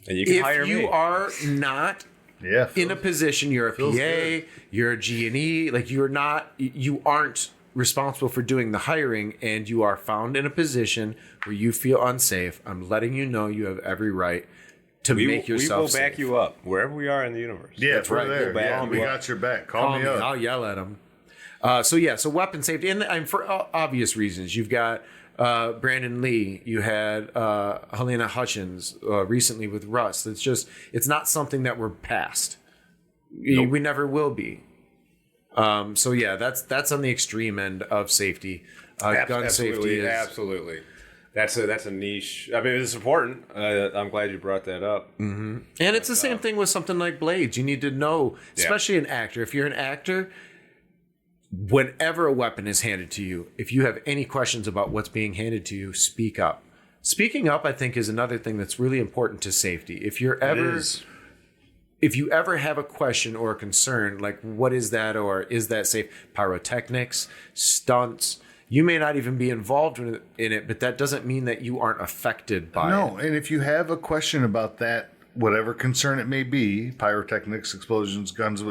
And you can hire me. If you are not in a position, you're a PA, you're a G&E, like you aren't responsible for doing the hiring, and you are found in a position where you feel unsafe, I'm letting you know you have every right to make yourself safe. We will back you up wherever we are in the universe. Yeah, that's right. There. We got your back. Call me up. I'll yell at them. So weapon safety, and for obvious reasons, you've got Brandon Lee, you had Helena Hutchins recently with Rust. It's not something that we're past. Nope. We never will be. That's on the extreme end of safety. Gun safety is absolutely. That's a niche. I mean, it's important. I'm glad you brought that up. Mm-hmm. And it's the same thing with something like blades. You need to know, especially an actor. If you're an actor, whenever a weapon is handed to you, if you have any questions about what's being handed to you, speak up. Speaking up, I think, is another thing that's really important to safety. If you ever have a question or a concern, like what is that or is that safe? Pyrotechnics, stunts, you may not even be involved in it, but that doesn't mean that you aren't affected by it. No, and if you have a question about that, whatever concern it may be, pyrotechnics, explosions, guns,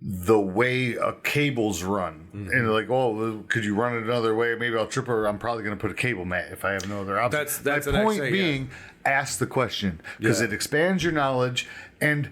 the way cables run, and like, oh, could you run it another way? Maybe I'll trip her. I'm probably going to put a cable mat if I have no other option. That's my point being, ask the question because it expands your knowledge. And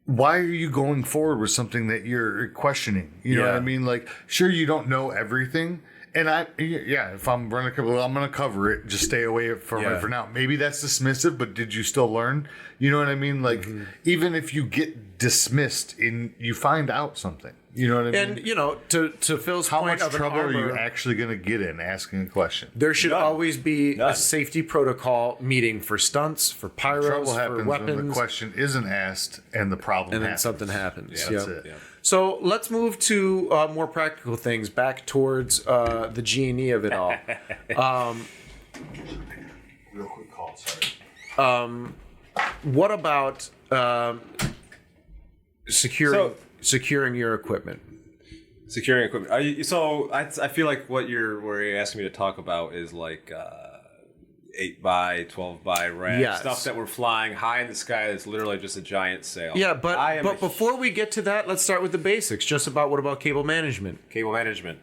why are you going forward with something that you're questioning? You know what I mean? Like, sure, you don't know everything. And if I'm running a cable, I'm going to cover it. Just stay away from it for now. Maybe that's dismissive, but did you still learn? You know what I mean? Like, even if you get dismissed, you find out something. You know what I mean? And, to Phil's how point, much trouble are you actually going to get in asking a question? There should always be a safety protocol meeting for stunts, for pyros, trouble happens for weapons. When the question isn't asked and the problem and happens. then something happens. Yeah, that's it. Yeah. So let's move to more practical things, back towards the G&E of it all. Real quick call, sorry. What about securing your equipment? Securing equipment. I feel like what you're asking me to talk about is like 8x, 12x racks, stuff that we're flying high in the sky that's literally just a giant sail. Yeah, but before we get to that, let's start with the basics. What about cable management? Cable management.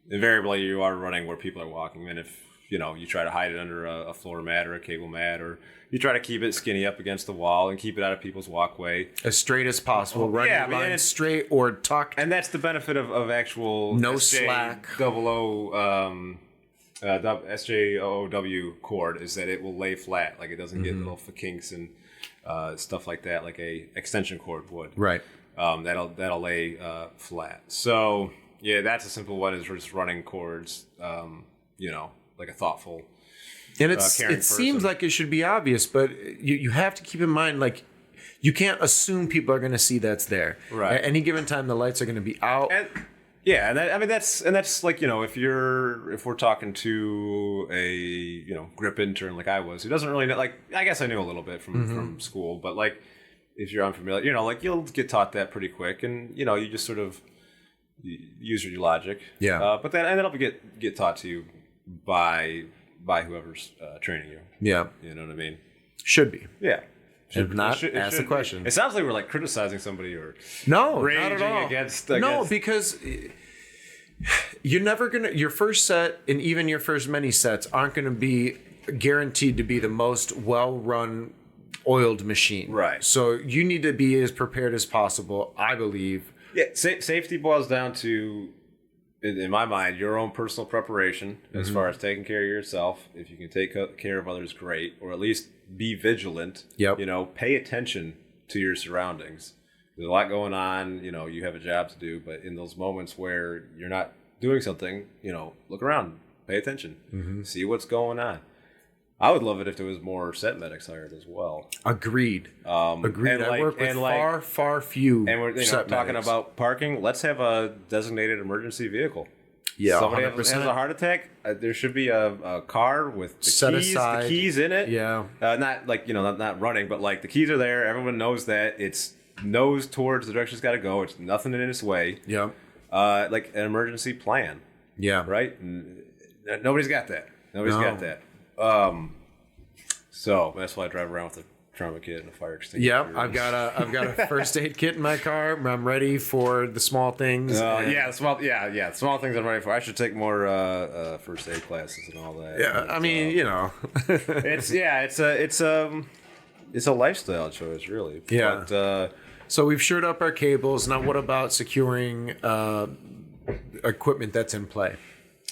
Invariably you are running where people are walking, and if you try to hide it under a floor mat or a cable mat, or you try to keep it skinny up against the wall and keep it out of people's walkway. As straight as possible. Run your line straight or tucked. And that's the benefit of actual no slack. SJOOW cord, is that it will lay flat. Like, it doesn't get little kinks and stuff like that, like a extension cord would. Right. That'll lay flat. So, yeah, that's a simple one, is just running cords, like a thoughtful. And it seems like it should be obvious, but you have to keep in mind, like, you can't assume people are going to see that's there. Right. At any given time, the lights are going to be out. That's like, if we're talking to a grip intern like I was, who doesn't really know, like, I guess I knew a little bit from school, but like, if you're unfamiliar, like you'll get taught that pretty quick, and you just sort of use your logic. Yeah. But then it'll get taught to you by whoever's training you. Yeah. You know what I mean? Should be. Yeah. If not, ask the question. It sounds like we're like criticizing somebody or no, raging not at all. against. No, because you're never gonna. Your first set and even your first many sets aren't going to be guaranteed to be the most well-run, oiled machine. Right. So you need to be as prepared as possible, I believe. Yeah, safety boils down to, in my mind, your own personal preparation as far as taking care of yourself. If you can take care of others, great. Or at least be vigilant. Yep. Pay attention to your surroundings. There's a lot going on. You have a job to do, but in those moments where you're not doing something, look around, pay attention, see what's going on. I would love it if there was more set medics hired as well. Agreed. Agreed. I work with far few. And we're talking medics. about parking. Let's have a designated emergency vehicle. Yeah, somebody has a heart attack. There should be a car with the keys in it. Yeah. Not like not running, but like the keys are there. Everyone knows that it's nose towards the direction it's got to go. It's nothing in its way. Yeah. Like an emergency plan. Yeah. Right. And nobody's got that. Got that. So that's why I drive around with a trauma kit and a fire extinguisher. Yeah, I've got a first aid kit in my car. I'm ready for the small things. The small things I'm ready for. I should take more first aid classes and all that. Yeah, I mean, it's a lifestyle choice, really. Yeah. But, so we've shored up our cables. Now, what about securing equipment that's in play?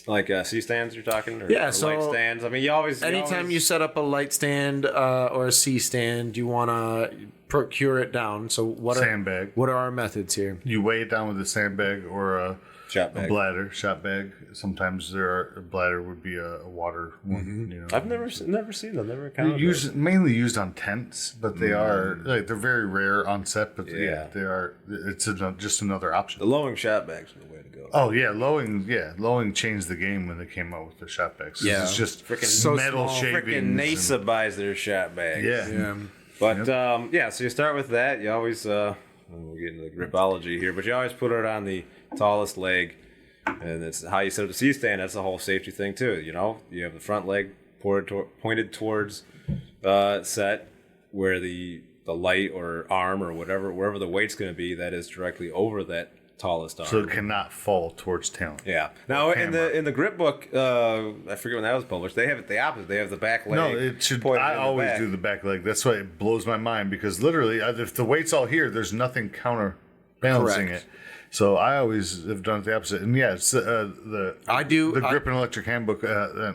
Like C-stands you're talking? Or so light stands? I mean, anytime you set up a light stand or a C-stand, you want to procure it down. So what are our methods here? You weigh it down with a sandbag or a bladder, shot bag. Sometimes a bladder would be a water one. I've never seen them. Never encountered mainly used on tents, but they are they're very rare on set. But they are. It's just another option. The lowing shot bags are the way to go. Oh yeah, lowing changed the game when they came out with the shot bags. Yeah, it's just freaking metal shavings. Freaking NASA buys their shot bags. Yeah. But so you start with that. You always we'll get into the gripology here, but you always put it on the tallest leg, and it's how you set up the C-stand. That's the whole safety thing too. You have the front leg pointed towards set where the light or arm or wherever the weight's going to be, that is directly over that tallest arm. So it cannot fall towards talent. Yeah. Now in the grip book, I forget when that was published. They have it the opposite. They have the back leg. No, it should. I always do the back leg. That's why it blows my mind, because literally, if the weight's all here, there's nothing counterbalancing it. So I always have done it the opposite. And it's the grip and electric handbook. I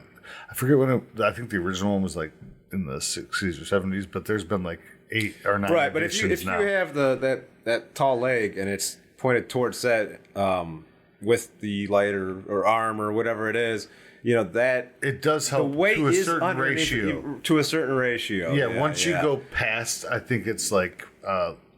forget when I think the original one was like in the 60s or 70s, but there's been like 8 or 9 right. But if you have that tall leg and it's pointed towards set with the light or arm or whatever it is, that it does help. The weight to a certain ratio. To a certain ratio. Yeah. Once you go past, I think it's like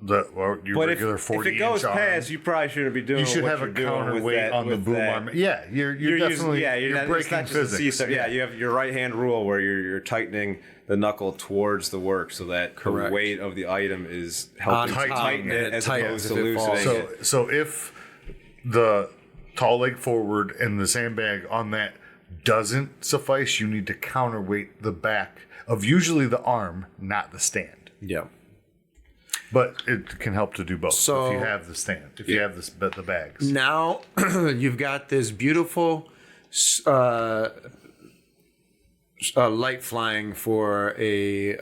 regular 40-inch arm. If it goes past, you probably shouldn't be doing. You should have a counterweight on the boom arm. Yeah, you're definitely you're breaking physics. You have your right hand rule where you're tightening the knuckle towards the work so that the weight of the item is helping to tighten it as opposed to loosening it. So if the tall leg forward and the sandbag on that doesn't suffice, you need to counterweight the back of usually the arm, not the stand. Yeah. But it can help to do both. So, if you have the stand, if you have the bags. Now you've got this beautiful light flying for a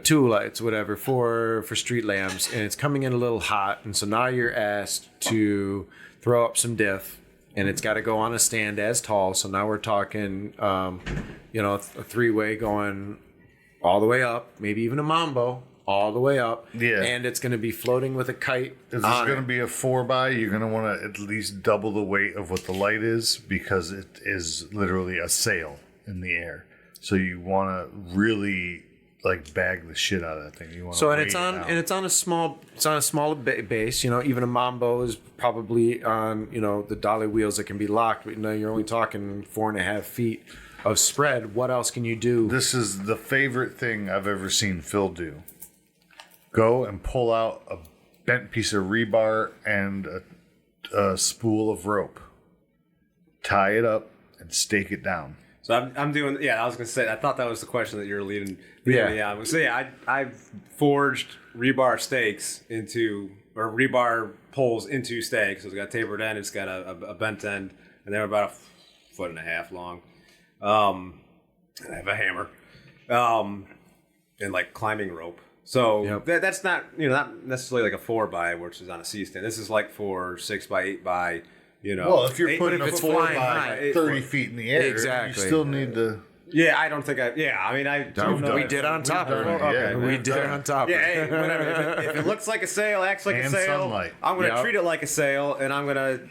2 lights, whatever, for street lamps, and it's coming in a little hot, and so now you're asked to throw up some diff, and it's got to go on a stand as tall. So now we're talking, a 3-way going all the way up, maybe even a mambo. All the way up, and it's going to be floating with a kite. If it's going to be a 4x, you're going to want to at least double the weight of what the light is, because it is literally a sail in the air. So you want to really bag the shit out of that thing. You want it's on a small base. Even a mambo is probably on the dolly wheels that can be locked. But you're only talking 4.5 feet of spread. What else can you do? This is the favorite thing I've ever seen Phil do. go and pull out a bent piece of rebar and a spool of rope. Tie it up and stake it down. So I'm doing. Yeah, I was gonna say. I thought that was the question that you were leading me on. So yeah, I've forged rebar stakes or rebar poles into stakes. So it's got a tapered end. It's got a bent end, and they're about 1.5 feet long. And I have a hammer, and like climbing rope. So that's not not necessarily like a 4x, which is on a C stand. This is like for 6x, 8x. Well, if you're putting a 4x 30 feet in the air, you still need to. Yeah, I don't think I mean, I don't know. We did on top of it. Okay, we did on top of it. Hey, whatever. If it looks like a sail, acts like a sail, sunlight. I'm going to treat it like a sail, and I'm going to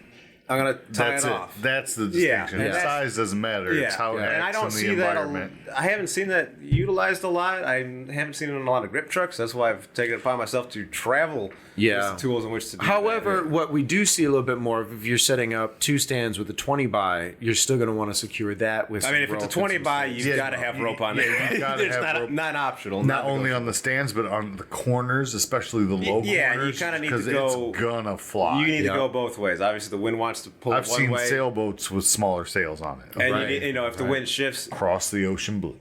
tie it off. That's the distinction. Yeah. The size doesn't matter. It's how it acts in the environment. I haven't seen that utilized a lot. I haven't seen it in a lot of grip trucks. That's why I've taken it upon myself to travel with the tools in which to do However, that. what we do see a little bit more of, if you're setting up 2 stands with a 20x, you're still going to want to secure that with if it's a 20x, you've got to have rope on there. You've got to have rope. Not optional. Not only on the stands, but on the corners, especially the low corners. Yeah, you kind of need to go. It's gonna fly. You need to go both ways. Obviously, the wind wants to pull it one way. I've seen sailboats with smaller sails on it. And if the wind shifts, across the ocean blue.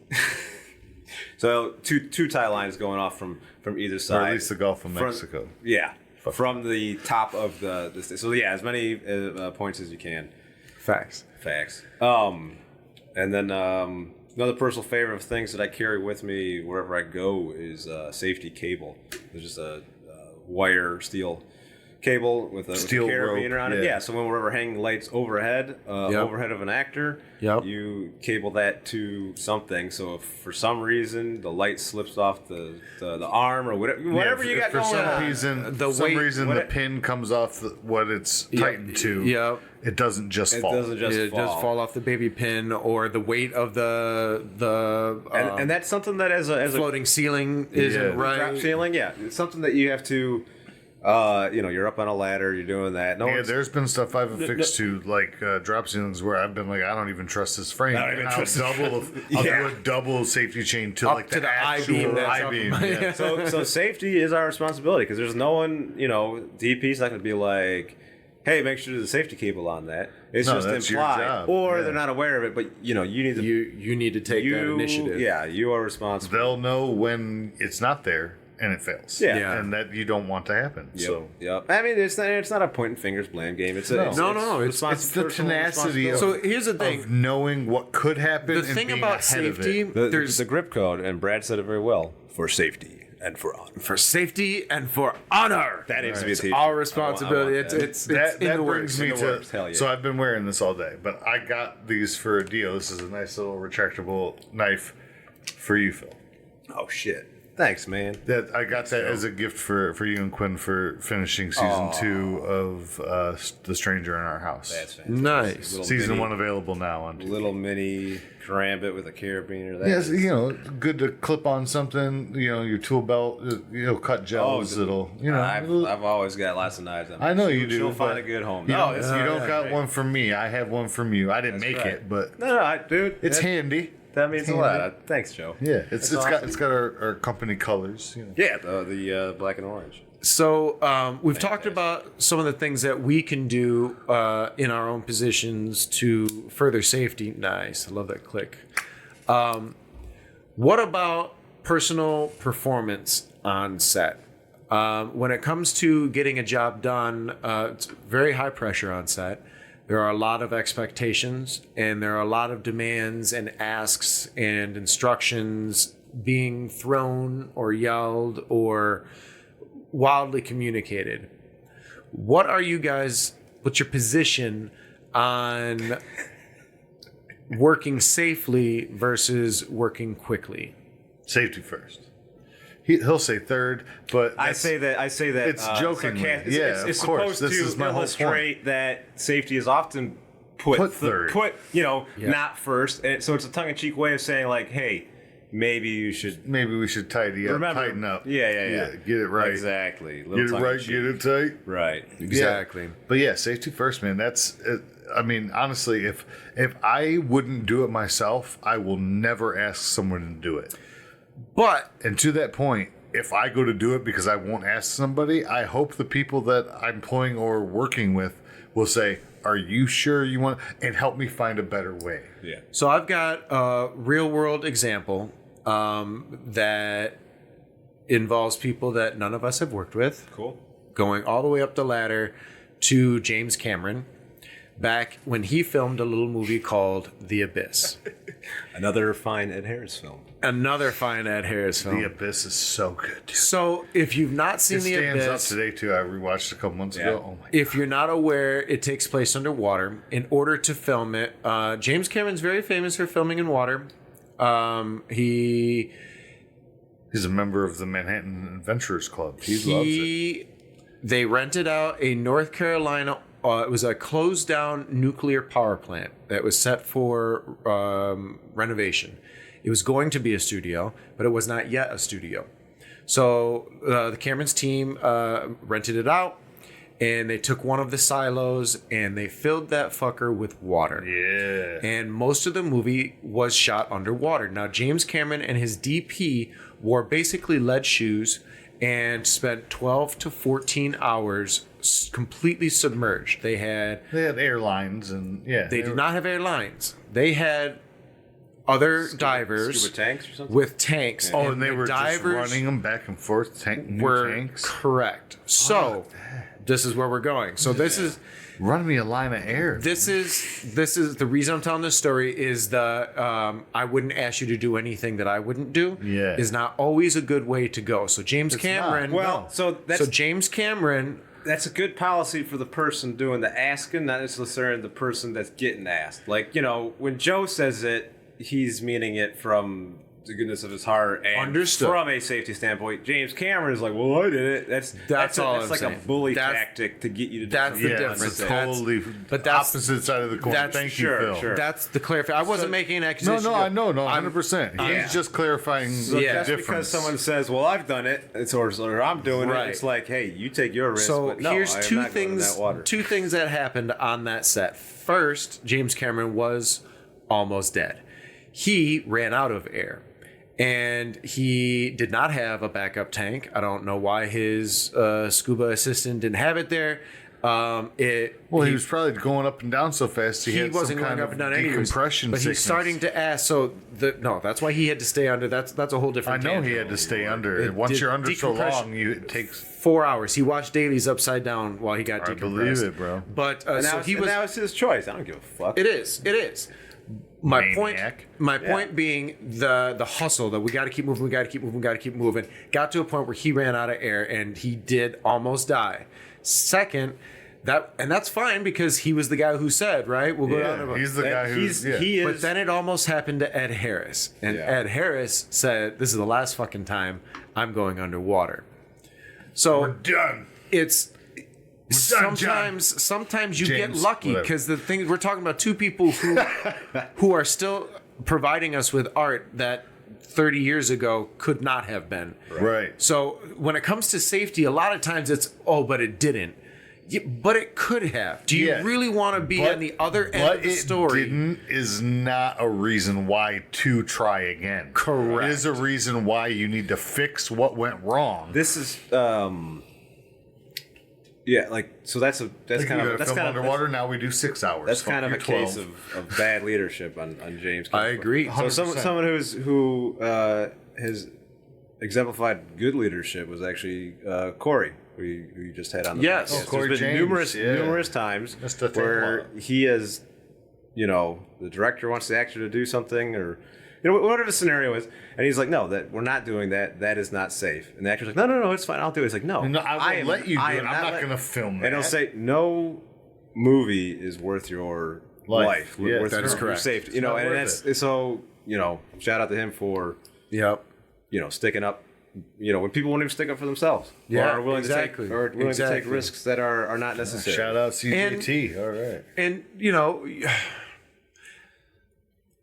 So two tie lines going off from either side. Or at least the Gulf of Mexico. From the top of the so as many points as you can. Facts. And then another personal favorite of things that I carry with me wherever I go is safety cable. There's just a wire steel cable with a carabiner rope on it. Yeah, so when we're ever hanging lights overhead of an actor, you cable that to something. So if for some reason the light slips off the arm or whatever you got going on. For some reason the pin comes off what it's tightened to. It doesn't just fall. It does fall off the baby pin or the weight of the and that's something that as a floating ceiling isn't right. Drop ceiling, it's something that you have to. You're up on a ladder, you're doing that. There's been stuff I've affixed to like drop ceilings where I've been like, I don't even trust this frame. I don't even trust I'll do a double safety chain to like the actual I-beam. So safety is our responsibility because there's no one, DP's not going to be like, hey, make sure there's a safety cable on that. It's just implied, or they're not aware of it. But you need to you need to take that initiative. Yeah, you are responsible. They'll know when it's not there. And it fails. And that you don't want to happen. I mean, it's not a pointing fingers blame game. It's the tenacity. So here's the thing: of knowing what could happen. The thing about safety, there's the grip code, and Brad said it very well: for safety and for honor. For safety and for honor. That needs to be a team. Our responsibility. It's that in the brings works. me to. So I've been wearing this all day, but I got these for a deal. This is a nice little retractable knife for you, Phil. Oh shit. Thanks, man. I got that as a gift for you and Quinn for finishing season 2 of The Stranger in Our House. That's fantastic. Nice. Season 1 available now on TV. Little mini karambit with a carabiner. Yes, good to clip on something. Your tool belt. Cut gels. I've always got lots of knives. I know you do. You'll find a good home. You don't got one from me. I have one from you. I didn't make it, but dude, it's handy. That means a lot. Thanks, Joe. Yeah, it's got our company colors. Yeah, the black and orange. So we've talked about some of the things that we can do in our own positions to further safety. Nice, I love that click. What about personal performance on set? When it comes to getting a job done, it's very high pressure on set. There are a lot of expectations and there are a lot of demands and asks and instructions being thrown or yelled or wildly communicated. What's your position on working safely versus working quickly? Safety first. He'll say third, but I say that it's joking. It's of supposed course. to illustrate that safety is often put third. Not first. And so it's a tongue-in-cheek way of saying like, hey, maybe we should tighten up. Yeah. Get it right. Exactly. Get it right. Get it tight. Right. Exactly. But safety first, man. That's. Honestly, if I wouldn't do it myself, I will never ask someone to do it. But and to that point, if I go to do it because I won't ask somebody, I hope the people that I'm employing or working with will say, are you sure you want, and help me find a better way. Yeah. So I've got a real world example that involves people that none of us have worked with. Cool. Going all the way up the ladder to James Cameron back when he filmed a little movie called The Abyss. Another fine Ed Harris film. The Abyss is so good. Dude. So if you've not seen The Abyss... It stands up today, too. I rewatched it a couple months ago. Oh, my God. If you're not aware, it takes place underwater. In order to film it, James Cameron's very famous for filming in water. He's a member of the Manhattan Adventurers Club. He loves it. They rented out a North Carolina... it was a closed-down nuclear power plant that was set for renovation. It was going to be a studio, but it was not yet a studio. So the Cameron's team rented it out, and they took one of the silos, and they filled that fucker with water. Yeah. And most of the movie was shot underwater. Now, James Cameron and his DP wore basically lead shoes and spent 12 to 14 hours completely submerged. They had airlines and they did not have airlines. They had other divers scuba tanks or something with tanks. Yeah. And they were just running them back and forth. Tanks. Correct. So this is where we're going. So this is run me a line of air. This is the reason I'm telling this story is the I wouldn't ask you to do anything that I wouldn't do. Yeah. Is not always a good way to go. So James Cameron. So James Cameron. That's a good policy for the person doing the asking, not necessarily the person that's getting asked. Like, when Joe says it, he's meaning it from the goodness of his heart and Understood. From a safety standpoint. James Cameron is like, well, I did it. That's like saying. A bully tactic to get you to do that's something. the difference. But that's opposite side of the coin. Thank you, Phil. Sure. That's the clarification. I wasn't making an accusation. No, I know, 100%. He's just clarifying the difference. Because someone says, well, I've done it, or I'm doing it, it's like, hey, you take your risk, so but no, here's I am two not going in things. that water. Two things that happened on that set. First, James Cameron was almost dead. He ran out of air, and he did not have a backup tank. I don't know why his scuba assistant didn't have it there. He was probably going up and down so fast. He had wasn't some going kind up of and down anyways. decompression But sickness. he's starting to ask. So that's why he had to stay under. That's a whole different. I know tangent. he had to stay under. Once you're under so long, it takes 4 hours. He watched dailies upside down while he got decompressed. I believe it, bro. But now it's his choice. I don't give a fuck. It is. My Maniac. point being the hustle that we got to keep moving. Got to a point where he ran out of air and he did almost die. Second, that's fine because he was the guy who said, right? We'll go down. He's the guy he is. But then it almost happened to Ed Harris, and Ed Harris said, "This is the last fucking time I'm going underwater." So we're done. It's. Sometimes you get lucky because the thing we're talking about two people who are still providing us with art that 30 years ago could not have been. Right. So when it comes to safety, a lot of times it's but it didn't. Yeah, but it could have. Do you really want to be on the other end of the story? Didn't is not a reason why to try again. Correct. It is a reason why you need to fix what went wrong. This is that's kind of underwater. Now we do 6 hours. That's kind of a 12. Case of bad leadership on James. I agree. So someone who has exemplified good leadership was actually Corey, who you just had on the podcast. Corey There's been James, numerous times where he is, the director wants the actor to do something or. Whatever the scenario is, and he's like, "No, that we're not doing that. That is not safe." And the actor's like, "No, it's fine. I'll do it." He's like, "No, I will let you do it. I'm not going to film that." And he'll say, "No movie is worth your life. Yeah, worth that is your correct. Safety." And that's so. Shout out to him for. Yep. Sticking up. When people won't even stick up for themselves. Yeah, or are willing to take risks that are not necessary. Shout out CJT. All right. And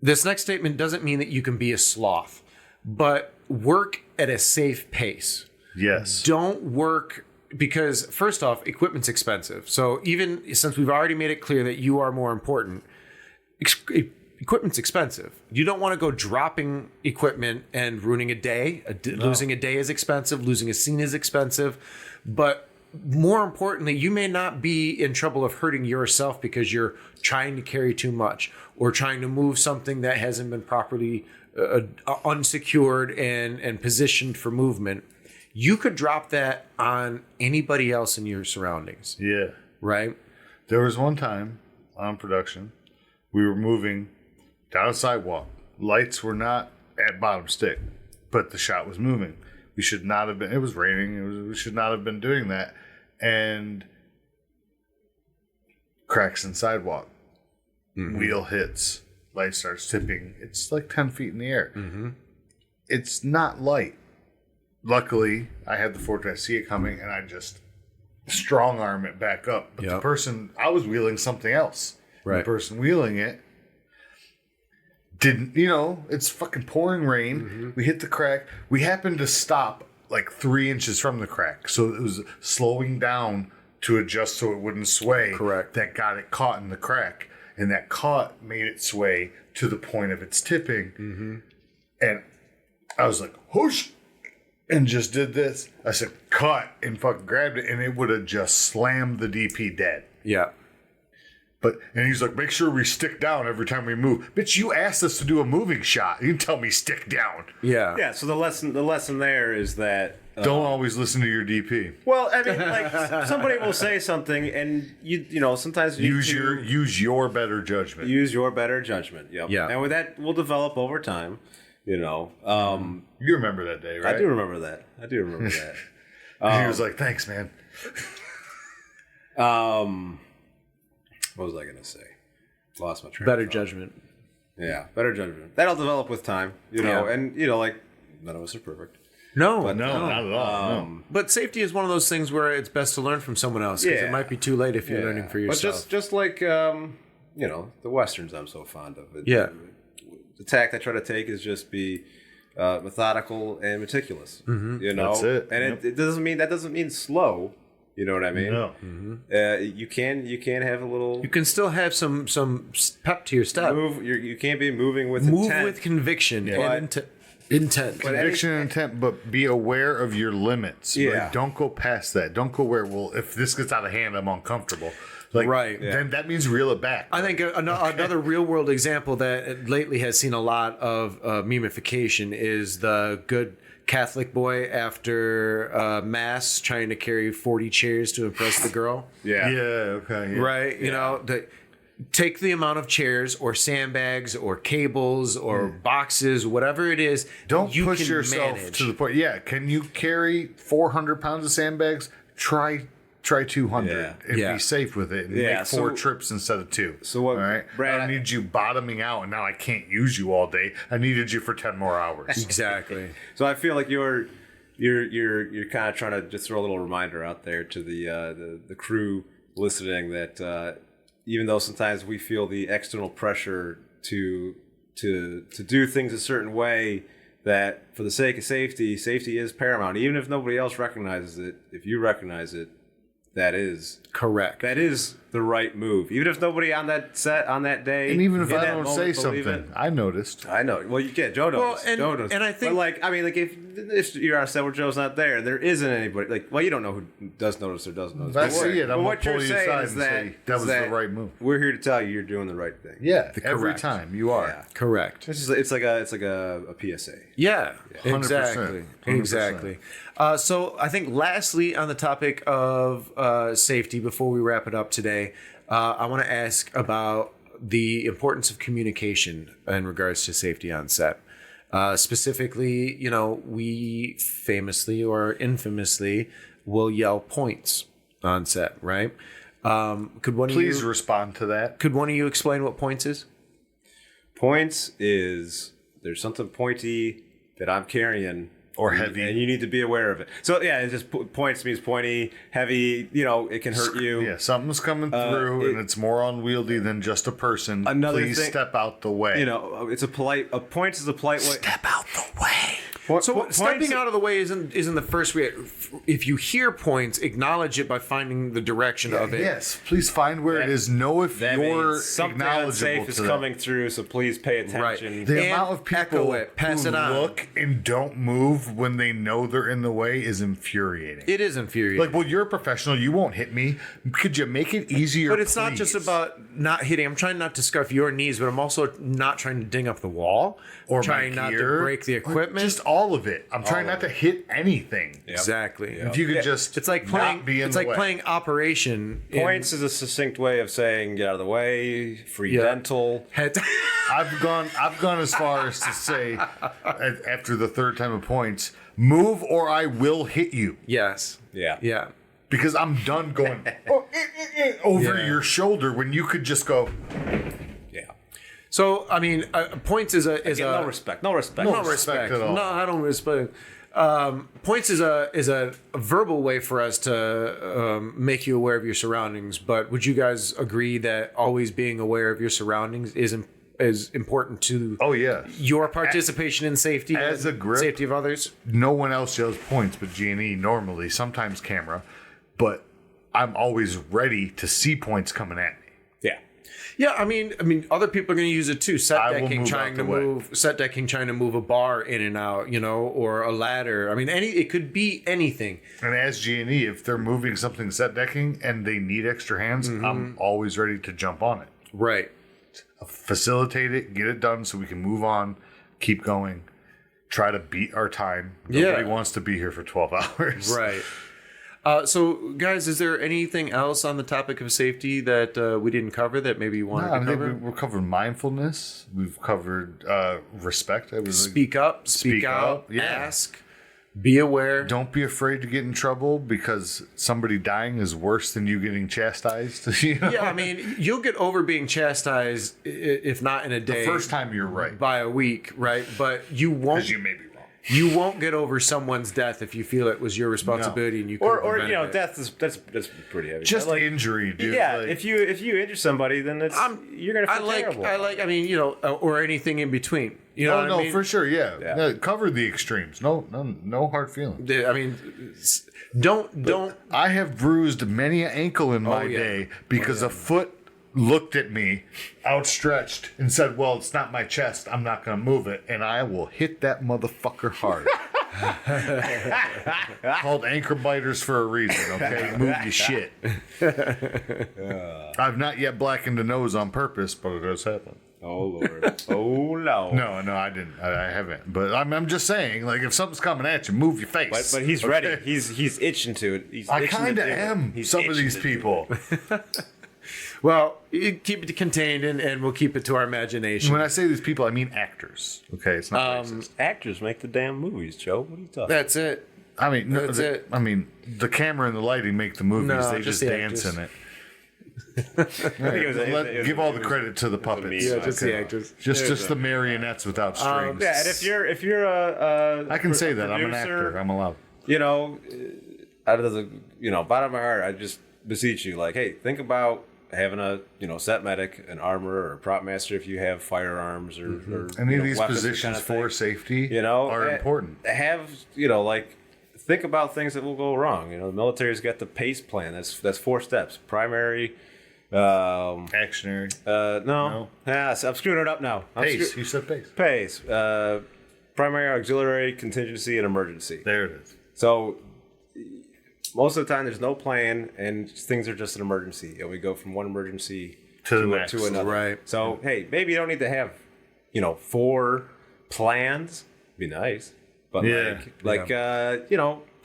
this next statement doesn't mean that you can be a sloth, but work at a safe pace. Yes. Don't work because, first off, equipment's expensive. So even since we've already made it clear that you are more important, equipment's expensive. You don't want to go dropping equipment and ruining a day. Losing a day is expensive. Losing a scene is expensive. But more importantly, you may not be in trouble of hurting yourself because you're trying to carry too much or trying to move something that hasn't been properly unsecured and positioned for movement. You could drop that on anybody else in your surroundings. Yeah. Right? There was one time on production, we were moving down a sidewalk. Lights were not at bottom stick, but the shot was moving. We should not have been, it was raining, we should not have been doing that. And cracks in sidewalk. Wheel hits. Light starts tipping. It's like 10 feet in the air. It's not light. Luckily, I had the fortune to see it coming, and I just strong arm it back up. But the person, I was wheeling something else. Right. The person wheeling it didn't, it's fucking pouring rain. We hit the crack. We happened to stop like 3 inches from the crack. So it was slowing down to adjust so it wouldn't sway. Correct. That got it caught in the crack. And that caught made it sway to the point of its tipping. And I was like, whoosh, and just did this. I said, cut, and fucking grabbed it, and it would have just slammed the DP dead. Yeah. And he's like, make sure we stick down every time we move. Bitch, you asked us to do a moving shot. You can tell me stick down. Yeah. Yeah, so the lesson there is that don't always listen to your DP. Well, I mean, like somebody will say something, and sometimes you use your better judgment. Use your better judgment. Yep. Yeah. And with that, we'll develop over time. You remember that day, right? I do remember that. He was like, "Thanks, man." What was I going to say? Lost my train. Better judgment. Yeah, better judgment. That'll develop with time. And like none of us are perfect. No, not at all. No. But safety is one of those things where it's best to learn from someone else because it might be too late if you're learning for yourself. But just like the westerns I'm so fond of. The tack I try to take is just be methodical and meticulous. That's it. And it doesn't mean slow. You know what I mean? No. You can have a little. You can still have some pep to your step. You can't be moving with move intent. with conviction and intent. Conviction and intent, but be aware of your limits. Yeah. Right? Don't go past that. Don't go where, if this gets out of hand, I'm uncomfortable. Then that means reel it back. I think another real world example that lately has seen a lot of memification is the good Catholic boy after mass trying to carry 40 chairs to impress the girl. Yeah. Okay. Yeah. Right. Take the amount of chairs or sandbags or cables or boxes, whatever it is. Don't you push can yourself manage. to the point. Yeah. Can you carry 400 pounds of sandbags? Try 200 and be safe with it and make 4 trips instead of 2. So what, all right? Brad, I don't need you bottoming out and now I can't use you all day. I needed you for 10 more hours. Exactly. So I feel like you're kind of trying to just throw a little reminder out there to the crew listening that even though sometimes we feel the external pressure to do things a certain way, that for the sake of safety is paramount. Even if nobody else recognizes it, if you recognize it, that is correct. That is the right move. Even if nobody on that set on that day, and even if I don't say something, I noticed. I know. Well, you can't. Joe noticed. Joe noticed. And I think, but if you're on a set where Joe's not there, and there isn't anybody. You don't know who does notice or doesn't notice. If I see it, I'm what gonna you're pull you saying aside is and say that was the right move. We're here to tell you you're doing the right thing. Yeah, every time you are. Yeah. Correct. It's like a PSA. Yeah, 100%. Exactly. 100%. Exactly. So I think lastly on the topic of safety, before we wrap it up today, I want to ask about the importance of communication in regards to safety on set. Specifically, we famously or infamously will yell points on set, right? Please respond to that. Could one of you explain what points is? Points is there's something pointy that I'm carrying. Or heavy. And you need to be aware of it. So, yeah, it just points means pointy, heavy, it can hurt you. Yeah, something's coming through and it's more unwieldy than just a person. Please step out the way. A point is a polite way. Step out the way. Stepping out of the way isn't the first way. If you hear points, acknowledge it by finding the direction of it. Yes, please find where it is. Know if you're something acknowledgeable unsafe is coming through, so please pay attention. Right. The amount of people pass it on. look and don't move when they know they're in the way is infuriating. It is infuriating. Like, well, you're a professional. You won't hit me. Could you make it easier? But it's not just about not hitting. I'm trying not to scuff your knees, but I'm also not trying to ding up the wall or trying not to break the equipment. Just all of it. I'm trying not to hit anything. Yep. Exactly. If you could just, it's like playing. It's like playing Operation. Points is a succinct way of saying get out of the way. Free dental. I've gone as far as to say after the third time of points, move or I will hit you. Yes. Yeah. Because I'm done going over your shoulder when you could just go. Yeah. So I mean, points is no respect. No respect at all. No, I don't respect. Points is a verbal way for us to make you aware of your surroundings. But would you guys agree that always being aware of your surroundings is important to your participation in safety as a grip, safety of others? No one else yells points but G&E normally, sometimes camera, but I'm always ready to see points coming at me. Yeah, I mean, other people are going to use it too. Set decking trying to move a bar in and out, or a ladder. I mean, it could be anything. And as G&E, if they're moving something set decking and they need extra hands, I'm always ready to jump on it. Right. Facilitate it, get it done so we can move on, keep going, try to beat our time. Nobody wants to be here for 12 hours. Right. So, guys, is there anything else on the topic of safety that we didn't cover that maybe you wanted to cover? We've covered mindfulness. We've covered respect. Speak up, speak out, ask, be aware. Don't be afraid to get in trouble because somebody dying is worse than you getting chastised. Yeah, I mean, you'll get over being chastised, if not in a day. The first time you're right. By a week, right? But you won't. Because you may be wrong. You won't get over someone's death if you feel it was your responsibility and you couldn't death is that's pretty heavy. Just injury, dude. Yeah, if you injure somebody, then you're gonna feel terrible. Or anything in between. You know what I mean? For sure, yeah. No, cover the extremes. No hard feelings. I mean, don't. I have bruised many an ankle in my day because a foot looked at me outstretched and said, well, it's not my chest, I'm not going to move it, and I will hit that motherfucker hard. Called anchor biters for a reason, okay? Move your shit. I've not yet blackened the nose on purpose, but it does happen. Oh, Lord. Oh, no. No, I didn't. I haven't. But I'm just saying, like, if something's coming at you, move your face. But he's ready. He's itching to it. I kind of am. Some of these people. Well, keep it contained, and we'll keep it to our imagination. When I say these people, I mean actors. Okay, it's not racist. Actors make the damn movies, Joe. What are you talking about? That's it. I mean, that's it. I mean, the camera and the lighting make the movies. No, they just dance in it. Give all the credit to the puppets. Yeah, just the actors. Just the marionettes without strings. Yeah, and if you're a I can say that I'm an actor. I'm allowed. Out of the bottom of my heart, I just beseech you, like, hey, think about having a set medic, an armorer, or a prop master if you have firearms or any of these positions for safety are important. Think about things that will go wrong. The military's got the PACE plan. That's 4 steps. Primary, actionary. No. I'm screwing it up now. PACE. You said PACE. PACE. Primary, auxiliary, contingency, and emergency. There it is. So most of the time, there's no plan, and things are just an emergency. And we go from one emergency to another. Right. So, hey, maybe you don't need to have, 4 plans. Be nice. But, at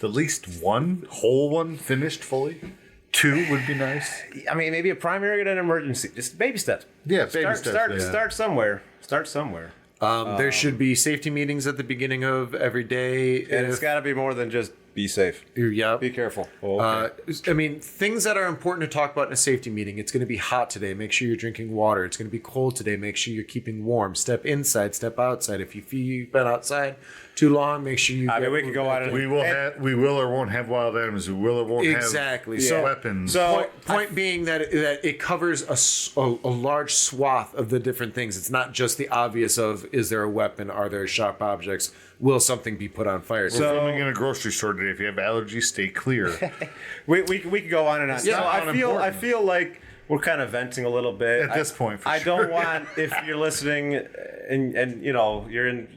least one whole one finished fully. 2 would be nice. I mean, maybe a primary and an emergency. Just baby steps. Yeah, baby steps. Start somewhere. There should be safety meetings at the beginning of every day. And it's got to be more than just be safe. Yeah. Be careful. Okay. Things that are important to talk about in a safety meeting. It's going to be hot today. Make sure you're drinking water. It's going to be cold today. Make sure you're keeping warm. Step inside, step outside. If you feel you've been outside, too long. Make sure you. We can go on and we will or won't have wild animals. We will or won't have weapons. So point being that it covers a large swath of the different things. It's not just the obvious of is there a weapon, are there sharp objects, will something be put on fire. We're filming in a grocery store today. If you have allergies, stay clear. we can go on and on. Yeah, so I feel like we're kind of venting a little bit at this point. I don't want, if you're listening and you're in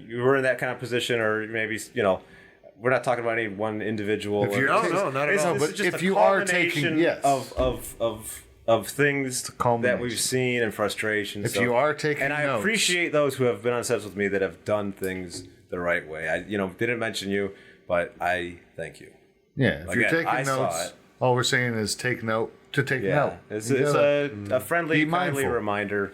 that kind of position, or maybe we're not talking about any one individual. No, not at all. But just if you are taking of things that we've seen and frustrations. If you are taking and I notes. Appreciate those who have been on sets with me that have done things the right way. I didn't mention you, but I thank you. Yeah, if you're taking notes, all we're saying is take note. To take note. It's a friendly, kindly reminder.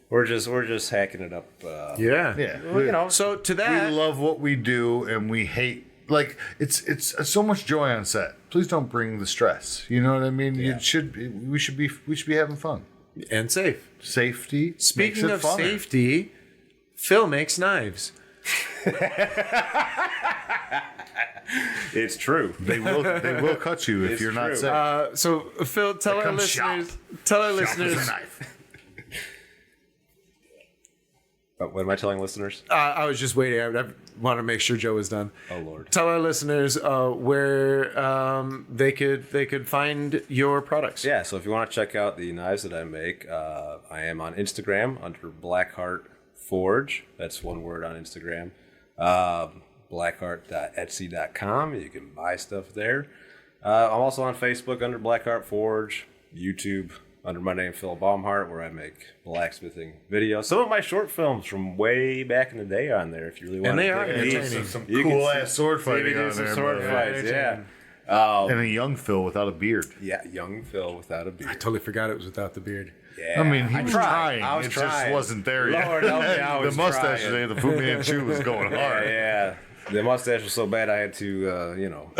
We're just hacking it up. So to that, we love what we do, and we hate it's so much joy on set. Please don't bring the stress. You know what I mean? Yeah. We should be having fun and safe. Safety. Speaking of safety, Phil makes knives. It's true. They will cut you if you're not safe. So Phil, tell our listeners. What am I telling listeners? I was just waiting. I want to make sure Joe was done. Oh Lord! Tell our listeners where they could find your products. Yeah. So if you want to check out the knives that I make, I am on Instagram under Blackheart Forge. That's one word on Instagram. Blackheart.etsy.com. You can buy stuff there. I'm also on Facebook under Blackheart Forge, YouTube under my name Phil Baumhardt, where I make blacksmithing videos. Some of my short films from way back in the day on there, if you really want. And they are entertaining. Some cool ass sword fighting on there. Sword fights, yeah. And a young Phil without a beard. Yeah, young Phil without a beard. I totally forgot it was without the beard. Yeah, I mean, he was trying. I was trying. Just wasn't there yet. Lord help me, I was the mustache trying. today, the Fu Manchu was going hard. Yeah. The mustache was so bad I had to, it looked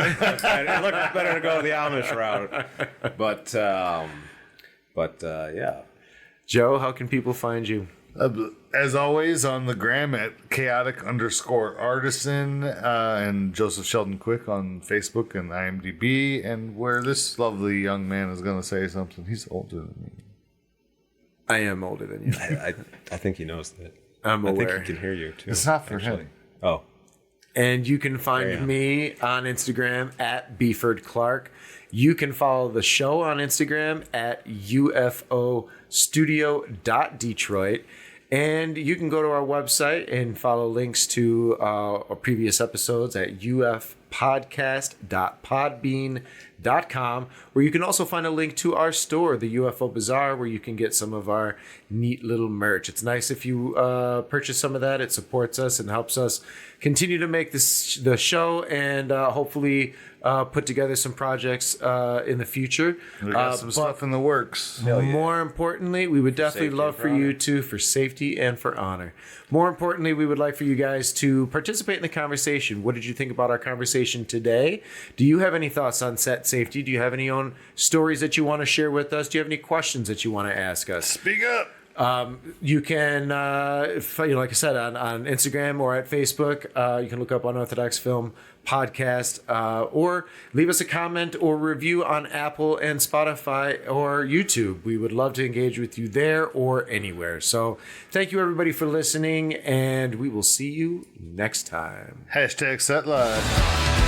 better to go the Amish route. But yeah. Joe, how can people find you? As always, on the gram at chaotic_artisan and Joseph Sheldon Quick on Facebook and IMDb, and where this lovely young man is going to say something. He's older than me. I am older than you. I think he knows that. I'm aware. I think he can hear you too. It's not for him. Oh. And you can find me on Instagram at Beeford Clark. You can follow the show on Instagram at UFOstudio.Detroit. And you can go to our website and follow links to our previous episodes at ufpodcast.podbean.com, where you can also find a link to our store, the UFO Bazaar, where you can get some of our neat little merch. It's nice if you purchase some of that. It supports us and helps us continue to make the show and hopefully put together some projects in the future. We got some stuff in the works. More importantly, we would definitely love for you to, for safety and for honor. More importantly, we would like for you guys to participate in the conversation. What did you think about our conversation today? Do you have any thoughts on set safety? Do you have any own stories that you want to share with us? Do you have any questions that you want to ask us? Speak up. You can, like I said, on Instagram or at Facebook, you can look up Unorthodox Film Podcast, or leave us a comment or review on Apple and Spotify or YouTube. We would love to engage with you there or anywhere. So thank you, everybody, for listening, and we will see you next time. #SetLive.